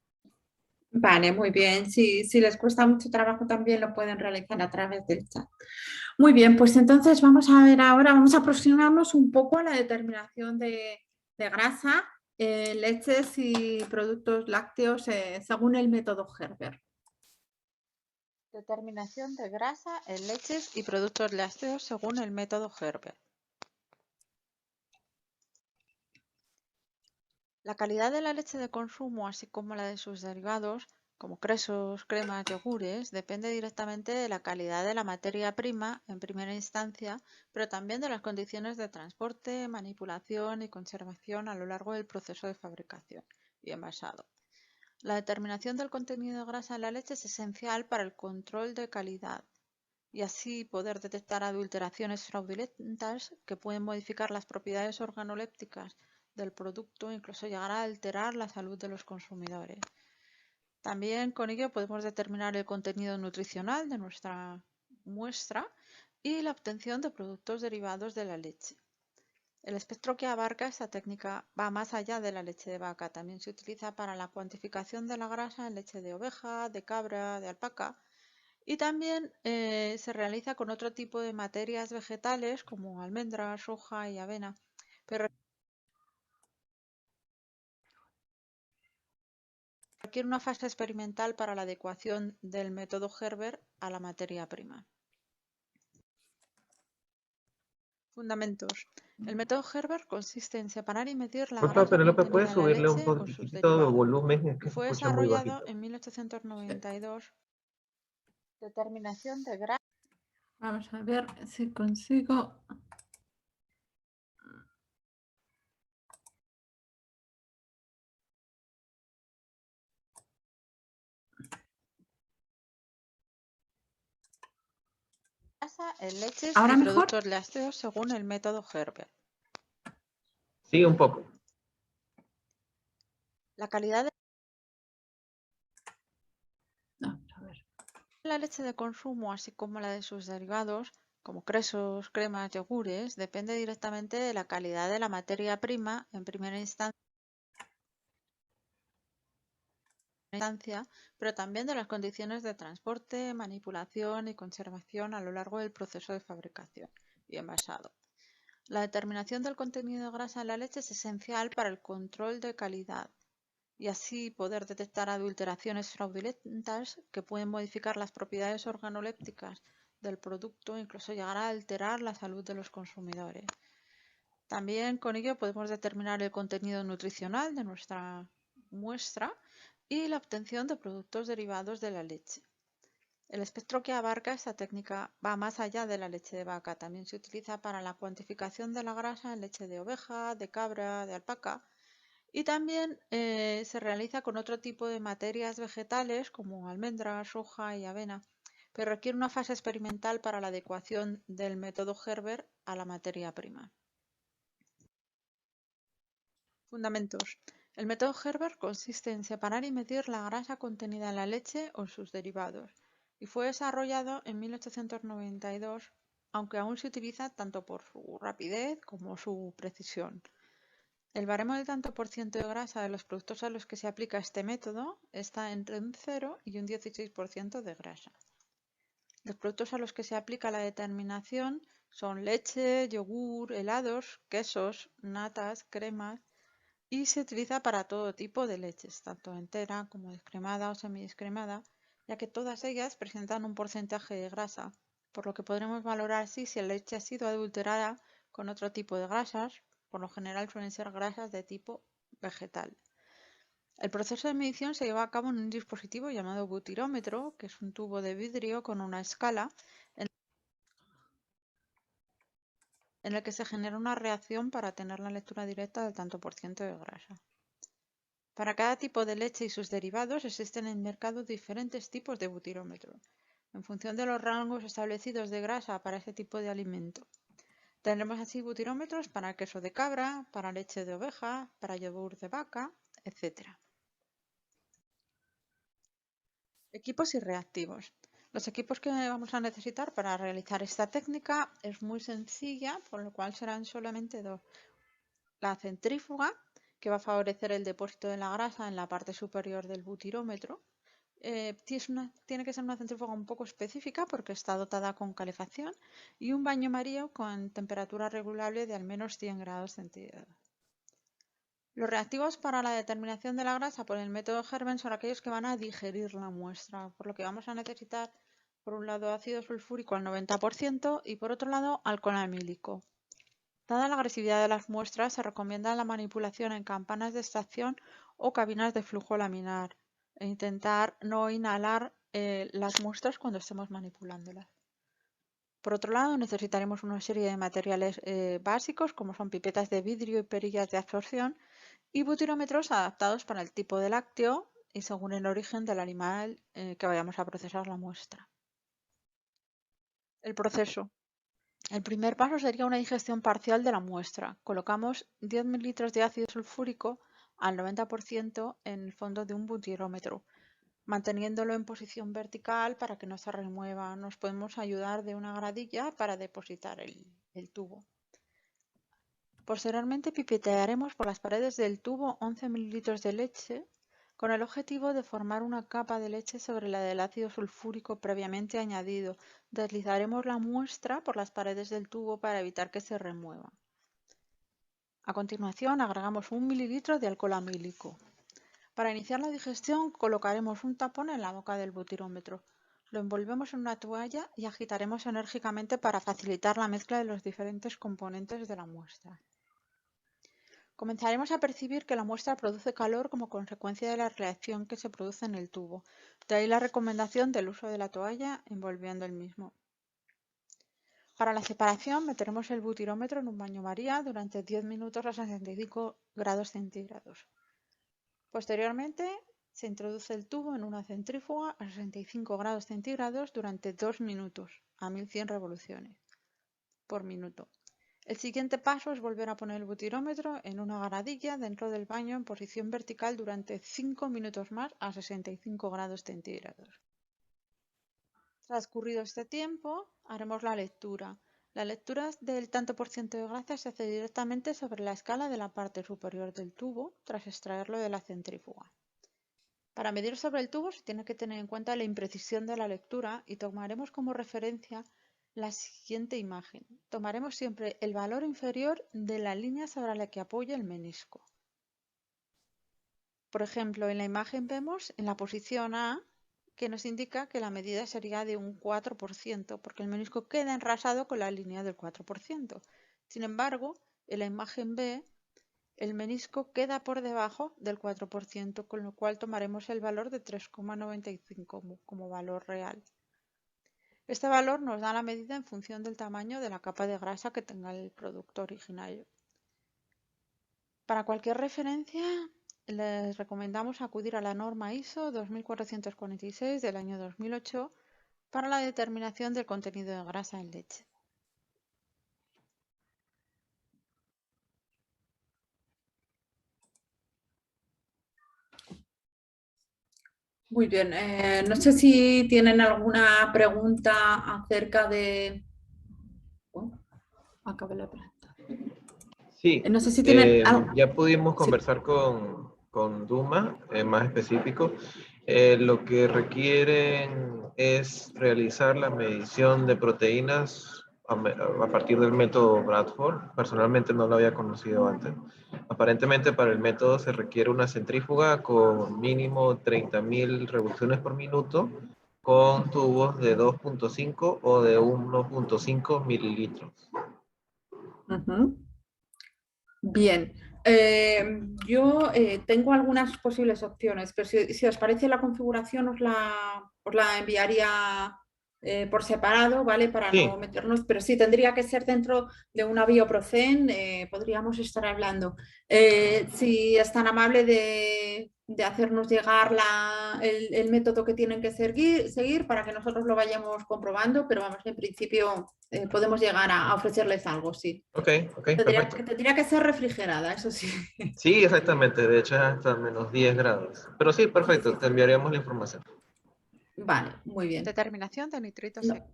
Vale, muy bien. Si les cuesta mucho trabajo también lo pueden realizar a través del chat. Muy bien, pues entonces vamos a ver ahora, vamos a aproximarnos un poco a la determinación de grasa, leches y productos lácteos según el método Gerber. Determinación de grasa en leches y productos lácteos según el método Gerber. La calidad de la leche de consumo, así como la de sus derivados, como quesos, cremas, yogures, depende directamente de la calidad de la materia prima en primera instancia, pero también de las condiciones de transporte, manipulación y conservación a lo largo del proceso de fabricación y envasado. La determinación del contenido de grasa en la leche es esencial para el control de calidad y así poder detectar adulteraciones fraudulentas que pueden modificar las propiedades organolépticas del producto e incluso llegar a alterar la salud de los consumidores. También con ello podemos determinar el contenido nutricional de nuestra muestra y la obtención de productos derivados de la leche. El espectro que abarca esta técnica va más allá de la leche de vaca. También se utiliza para la cuantificación de la grasa en leche de oveja, de cabra, de alpaca y también se realiza con otro tipo de materias vegetales como almendras, soja y avena, pero requiere una fase experimental para la adecuación del método Gerber a la materia prima. Fundamentos. El método Gerber consiste en separar y medir la Por favor, grasa Penélope, contenida ¿puedes en la subirle un leche o sus poquitito de derivados volumen? Es y que se fue escucha muy desarrollado bajito. en 1892. Determinación de grasa. Vamos a ver si consigo. Grasa en leches ¿Ahora y mejor? productos lácteos según el método Gerber. Sí, un poco. La calidad de No, a ver. la leche de consumo, así como la de sus derivados, como quesos, cremas, yogures, depende directamente de la calidad de la materia prima en primera instancia, pero también de las condiciones de transporte, manipulación y conservación a lo largo del proceso de fabricación y envasado. La determinación del contenido de grasa en la leche es esencial para el control de calidad y así poder detectar adulteraciones fraudulentas que pueden modificar las propiedades organolépticas del producto e incluso llegar a alterar la salud de los consumidores. También con ello podemos determinar el contenido nutricional de nuestra muestra y la obtención de productos derivados de la leche. El espectro que abarca esta técnica va más allá de la leche de vaca. También se utiliza para la cuantificación de la grasa en leche de oveja, de cabra, de alpaca y también se realiza con otro tipo de materias vegetales como almendras, soja y avena, pero requiere una fase experimental para la adecuación del método Gerber a la materia prima. Fundamentos. El método Gerber consiste en separar y medir la grasa contenida en la leche o sus derivados y fue desarrollado en 1892, aunque aún se utiliza tanto por su rapidez como su precisión. El baremo del tanto por ciento de grasa de los productos a los que se aplica este método está entre un 0 y un 16% de grasa. Los productos a los que se aplica la determinación son leche, yogur, helados, quesos, natas, cremas y se utiliza para todo tipo de leches, tanto entera como descremada o semidescremada, ya que todas ellas presentan un porcentaje de grasa, por lo que podremos valorar así si la leche ha sido adulterada con otro tipo de grasas. Por lo general suelen ser grasas de tipo vegetal. El proceso de medición se lleva a cabo en un dispositivo llamado butirómetro, que es un tubo de vidrio con una escala en el que se genera una reacción para tener la lectura directa del tanto por ciento de grasa. Para cada tipo de leche y sus derivados existen en el mercado diferentes tipos de butirómetro, en función de los rangos establecidos de grasa para ese tipo de alimento. Tendremos así butirómetros para queso de cabra, para leche de oveja, para yogur de vaca, etc. Equipos y reactivos. Los equipos que vamos a necesitar para realizar esta técnica es muy sencilla, por lo cual serán solamente dos. La centrífuga, que va a favorecer el depósito de la grasa en la parte superior del butirómetro. Tiene que ser una centrífuga un poco específica porque está dotada con calefacción, y un baño María con temperatura regulable de al menos 100 grados centígrados. Los reactivos para la determinación de la grasa por el método Herben son aquellos que van a digerir la muestra, por lo que vamos a necesitar, por un lado, ácido sulfúrico al 90% y por otro lado, alcohol amílico. Dada la agresividad de las muestras, se recomienda la manipulación en campanas de extracción o cabinas de flujo laminar e intentar no inhalar las muestras cuando estemos manipulándolas. Por otro lado, necesitaremos una serie de materiales básicos como son pipetas de vidrio y perillas de absorción y butirómetros adaptados para el tipo de lácteo y según el origen del animal que vayamos a procesar la muestra. El proceso. El primer paso sería una digestión parcial de la muestra. Colocamos 10 mililitros de ácido sulfúrico al 90% en el fondo de un butirómetro, manteniéndolo en posición vertical para que no se remueva. Nos podemos ayudar de una gradilla para depositar el tubo. Posteriormente pipetearemos por las paredes del tubo 11 mililitros de leche con el objetivo de formar una capa de leche sobre la del ácido sulfúrico previamente añadido. Deslizaremos la muestra por las paredes del tubo para evitar que se remueva. A continuación agregamos 1 mililitro de alcohol amílico. Para iniciar la digestión colocaremos un tapón en la boca del butirómetro. Lo envolvemos en una toalla y agitaremos enérgicamente para facilitar la mezcla de los diferentes componentes de la muestra. Comenzaremos a percibir que la muestra produce calor como consecuencia de la reacción que se produce en el tubo. De ahí la recomendación del uso de la toalla envolviendo el mismo. Para la separación meteremos el butirómetro en un baño María durante 10 minutos a 65 grados centígrados. Posteriormente se introduce el tubo en una centrífuga a 65 grados centígrados durante 2 minutos a 1100 revoluciones por minuto. El siguiente paso es volver a poner el butirómetro en una gradilla dentro del baño en posición vertical durante 5 minutos más a 65 grados centígrados. Transcurrido este tiempo, haremos la lectura. La lectura del tanto por ciento de grasa se hace directamente sobre la escala de la parte superior del tubo tras extraerlo de la centrífuga. Para medir sobre el tubo se tiene que tener en cuenta la imprecisión de la lectura y tomaremos como referencia la siguiente imagen. Tomaremos siempre el valor inferior de la línea sobre la que apoya el menisco. Por ejemplo, en la imagen vemos en la posición A que nos indica que la medida sería de un 4%, porque el menisco queda enrasado con la línea del 4%. Sin embargo, en la imagen B, el menisco queda por debajo del 4%, con lo cual tomaremos el valor de 3,95 como valor real. Este valor nos da la medida en función del tamaño de la capa de grasa que tenga el producto originario. Para cualquier referencia, les recomendamos acudir a la norma ISO 2446 del año 2008 para la determinación del contenido de grasa en leche. Muy bien, no sé si tienen alguna pregunta acerca de... acabé la pregunta. Sí, No sé si tienen algo... ya pudimos Sí. conversar con Duma, más específico. Lo que requieren es realizar la medición de proteínas a partir del método Bradford. Personalmente no lo había conocido antes. Aparentemente para el método se requiere una centrífuga con mínimo 30.000 revoluciones por minuto con tubos de 2.5 o de 1.5 mililitros. Uh-huh. Bien, yo tengo algunas posibles opciones, pero si os parece la configuración os la enviaría por separado, ¿vale? Para Sí. no meternos, pero sí tendría que ser dentro de una bioprocen, podríamos estar hablando. Si es tan amable de hacernos llegar el método que tienen que seguir para que nosotros lo vayamos comprobando, pero vamos, en principio podemos llegar a ofrecerles algo, sí. Ok, perfecto. Tendría que ser refrigerada, eso sí. Sí, exactamente. De hecho, es hasta -10 grados. Pero sí, perfecto. Sí. Te enviaríamos la información. Vale, muy bien. Determinación de nitritos No. secos.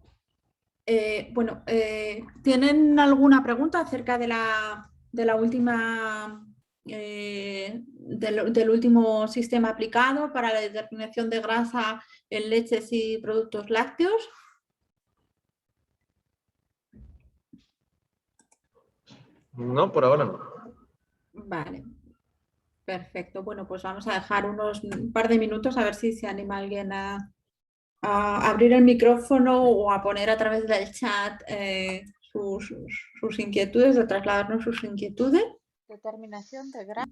Bueno, ¿tienen alguna pregunta acerca de la última, del último sistema aplicado para la determinación de grasa en leches y productos lácteos? No, por ahora no. Vale, perfecto. Bueno, pues vamos a dejar un par de minutos a ver si se anima alguien a abrir el micrófono o a poner a través del chat sus inquietudes, de trasladarnos sus inquietudes. Determinación de grasa.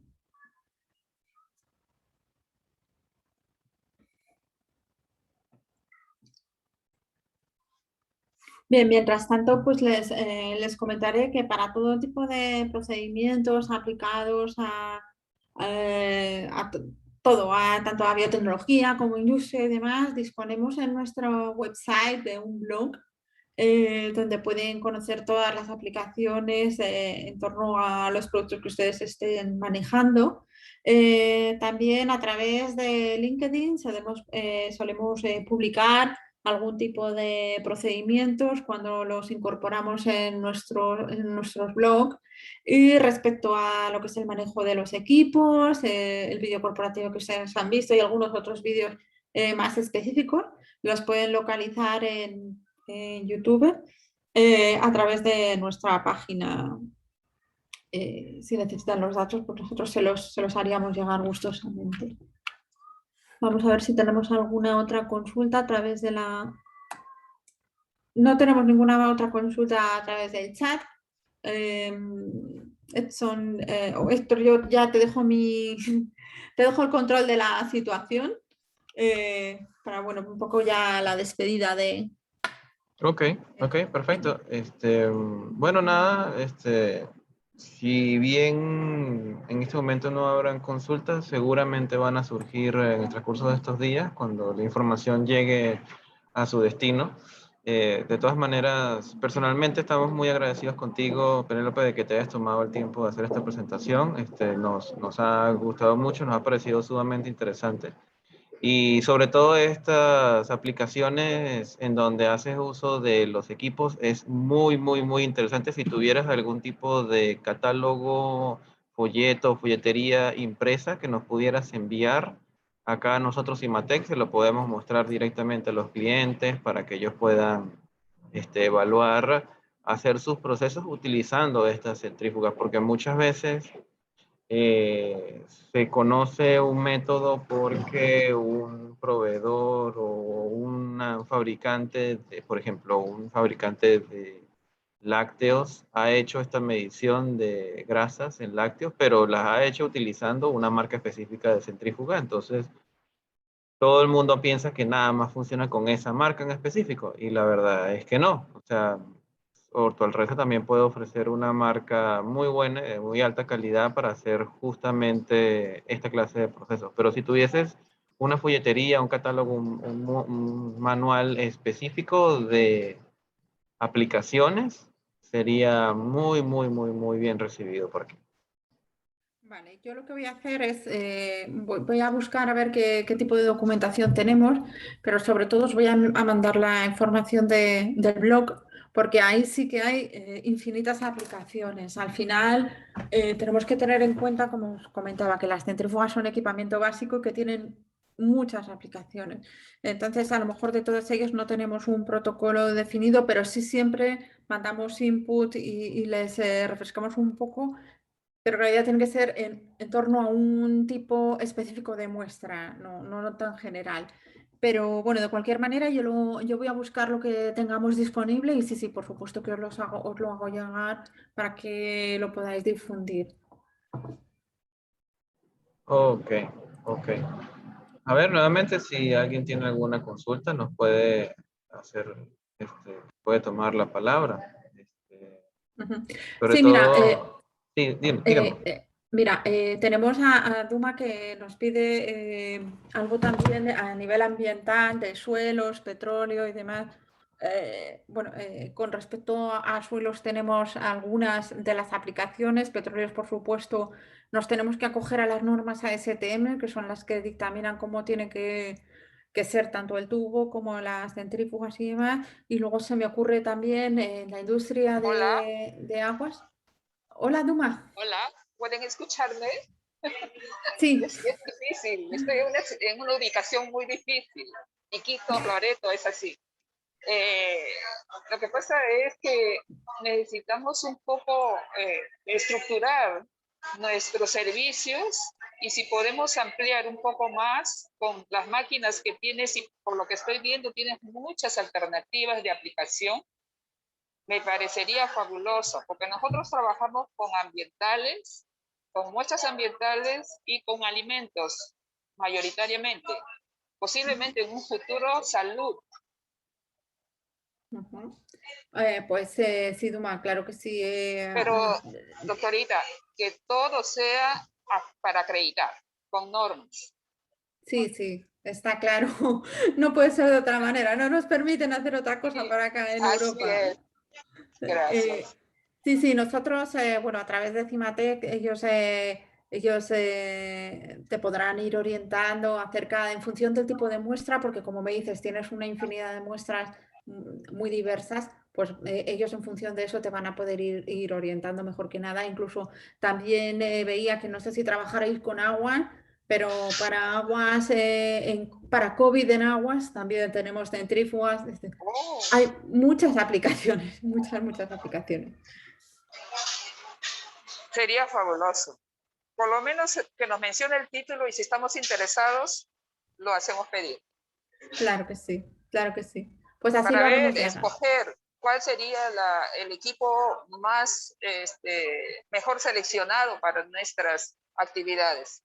Bien, mientras tanto, pues les comentaré que para todo tipo de procedimientos aplicados todo, tanto a biotecnología como industria y demás, disponemos en nuestro website de un blog donde pueden conocer todas las aplicaciones en torno a los productos que ustedes estén manejando. También a través de LinkedIn solemos publicar algún tipo de procedimientos cuando los incorporamos en nuestros blogs. Y respecto a lo que es el manejo de los equipos, el vídeo corporativo que ustedes han visto y algunos otros vídeos más específicos, los pueden localizar en YouTube a través de nuestra página. Si necesitan los datos, pues nosotros se los haríamos llegar gustosamente. Vamos a ver si tenemos alguna otra consulta a través de la... No tenemos ninguna otra consulta a través del chat. Edson, o Héctor, yo ya te dejo te dejo el control de la situación para, bueno, un poco ya la despedida de... Ok, perfecto. Bueno, nada, si bien en este momento no habrán consultas, seguramente van a surgir en el transcurso de estos días cuando la información llegue a su destino. De todas maneras, personalmente estamos muy agradecidos contigo, Penélope, de que te hayas tomado el tiempo de hacer esta presentación. Nos ha gustado mucho, nos ha parecido sumamente interesante. Y sobre todo estas aplicaciones en donde haces uso de los equipos es muy interesante. Si tuvieras algún tipo de catálogo, folleto, folletería impresa que nos pudieras enviar acá a nosotros Imatec, se lo podemos mostrar directamente a los clientes para que ellos puedan evaluar, hacer sus procesos utilizando estas centrífugas, porque muchas veces se conoce un método porque un proveedor o un fabricante, por ejemplo, un fabricante de lácteos ha hecho esta medición de grasas en lácteos, pero las ha hecho utilizando una marca específica de centrífuga. Entonces, todo el mundo piensa que nada más funciona con esa marca en específico y la verdad es que no. O sea, Ortoalresa también puede ofrecer una marca muy buena, de muy alta calidad para hacer justamente esta clase de procesos. Pero si tuvieses una folletería, un catálogo, un manual específico de aplicaciones, sería muy bien recibido por aquí. Vale, yo lo que voy a hacer es, voy a buscar a ver qué tipo de documentación tenemos, pero sobre todo os voy a mandar la información del blog, porque ahí sí que hay infinitas aplicaciones. Al final tenemos que tener en cuenta, como os comentaba, que las centrífugas son equipamiento básico y que tienen muchas aplicaciones. Entonces, a lo mejor de todas ellas no tenemos un protocolo definido, pero sí siempre mandamos input y les refrescamos un poco, pero en realidad tiene que ser en torno a un tipo específico de muestra, no tan general. Pero bueno, de cualquier manera yo voy a buscar lo que tengamos disponible y sí, por supuesto que os lo hago llegar para que lo podáis difundir. Ok. A ver, nuevamente, si alguien tiene alguna consulta, nos puede hacer, puede tomar la palabra. Ujú. Sobre Sí, mira, todo, sí, dígame. mira, tenemos a Duma que nos pide algo también a nivel ambiental, de suelos, petróleo y demás. Bueno, con respecto a suelos tenemos algunas de las aplicaciones, petróleos por supuesto, nos tenemos que acoger a las normas ASTM, que son las que dictaminan cómo tiene que que ser tanto el tubo como las centrífugas y demás. Y luego se me ocurre también en la industria Hola, de aguas. Hola, Duma. hola, ¿pueden escucharme? Sí, Es que es difícil, estoy en una ubicación muy difícil. Iquitos, Loreto, es así. Eh, lo que pasa es que necesitamos un poco estructurar nuestros servicios y si podemos ampliar un poco más con las máquinas que tienes y por lo que estoy viendo tienes muchas alternativas de aplicación, me parecería fabuloso porque nosotros trabajamos con ambientales, con muestras ambientales y con alimentos mayoritariamente, posiblemente en un futuro salud. ujú. Pues sí, Duma, claro que sí. Pero, doctorita, que todo sea para acreditar, con normas. Sí, sí, está claro. No puede ser de otra manera. No nos permiten hacer otra cosa Sí, para acá en así Europa. es. Gracias. Sí, sí, nosotros, bueno, a través de Cimatec, ellos te podrán ir orientando acerca, en función del tipo de muestra, porque como me dices, tienes una infinidad de muestras muy diversas, pues ellos en función de eso te van a poder ir orientando mejor que nada. Incluso también veía que no sé si trabajaréis con agua, pero para aguas, para COVID en aguas, también tenemos centrífugas. Oh, Hay muchas aplicaciones, muchas aplicaciones. sería fabuloso. Por lo menos que nos mencione el título y si estamos interesados, lo hacemos pedir. Claro que sí, claro que sí. Pues así Para lo ver, haremos llegar. escoger cuál sería el equipo más mejor seleccionado para nuestras actividades.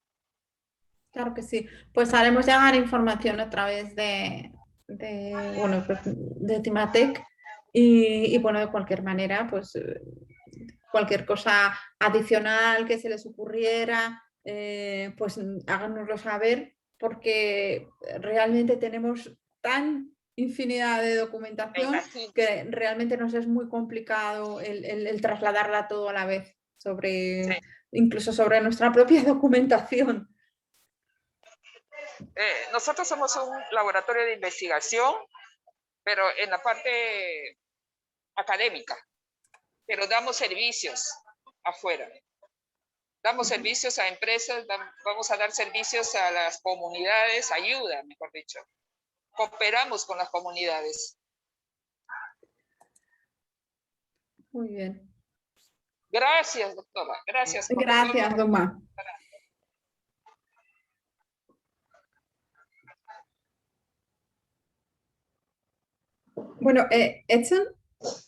Claro que sí. Pues haremos llegar información a través bueno, pues, de Timatec y, bueno, de cualquier manera, pues cualquier cosa adicional que se les ocurriera, pues háganoslo saber porque realmente tenemos tan infinidad de Me documentación imagino. que realmente nos es muy complicado el trasladarla todo a la vez, Sí. incluso sobre nuestra propia documentación. Nosotros somos un laboratorio de investigación, pero en la parte académica, pero damos servicios afuera. Damos servicios a empresas, vamos a dar servicios a las comunidades, ayuda, mejor dicho. Cooperamos con las comunidades. Muy bien. Gracias, doctora. Gracias por todo. Gracias, Doma. Bueno, Edson.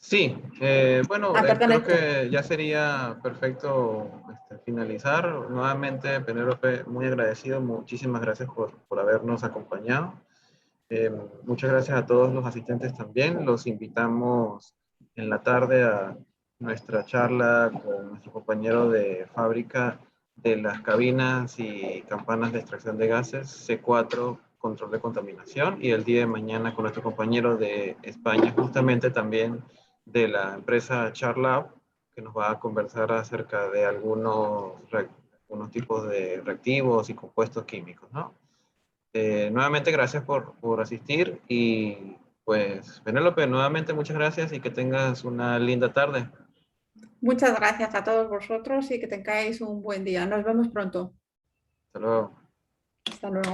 Sí, bueno, Perdón, creo Héctor. que ya sería perfecto finalizar. Nuevamente, Penélope, muy agradecido. Muchísimas gracias por habernos acompañado. Muchas gracias a todos los asistentes también. Los invitamos en la tarde a nuestra charla con nuestro compañero de fábrica de las cabinas y campanas de extracción de gases, C4, control de contaminación, y el día de mañana con nuestro compañero de España, justamente también de la empresa Charlab, que nos va a conversar acerca de algunos tipos de reactivos y compuestos químicos, ¿no? Nuevamente gracias por asistir y pues Penélope, nuevamente muchas gracias y que tengas una linda tarde. Muchas gracias a todos vosotros y que tengáis un buen día. Nos vemos pronto. Hasta luego. Hasta luego.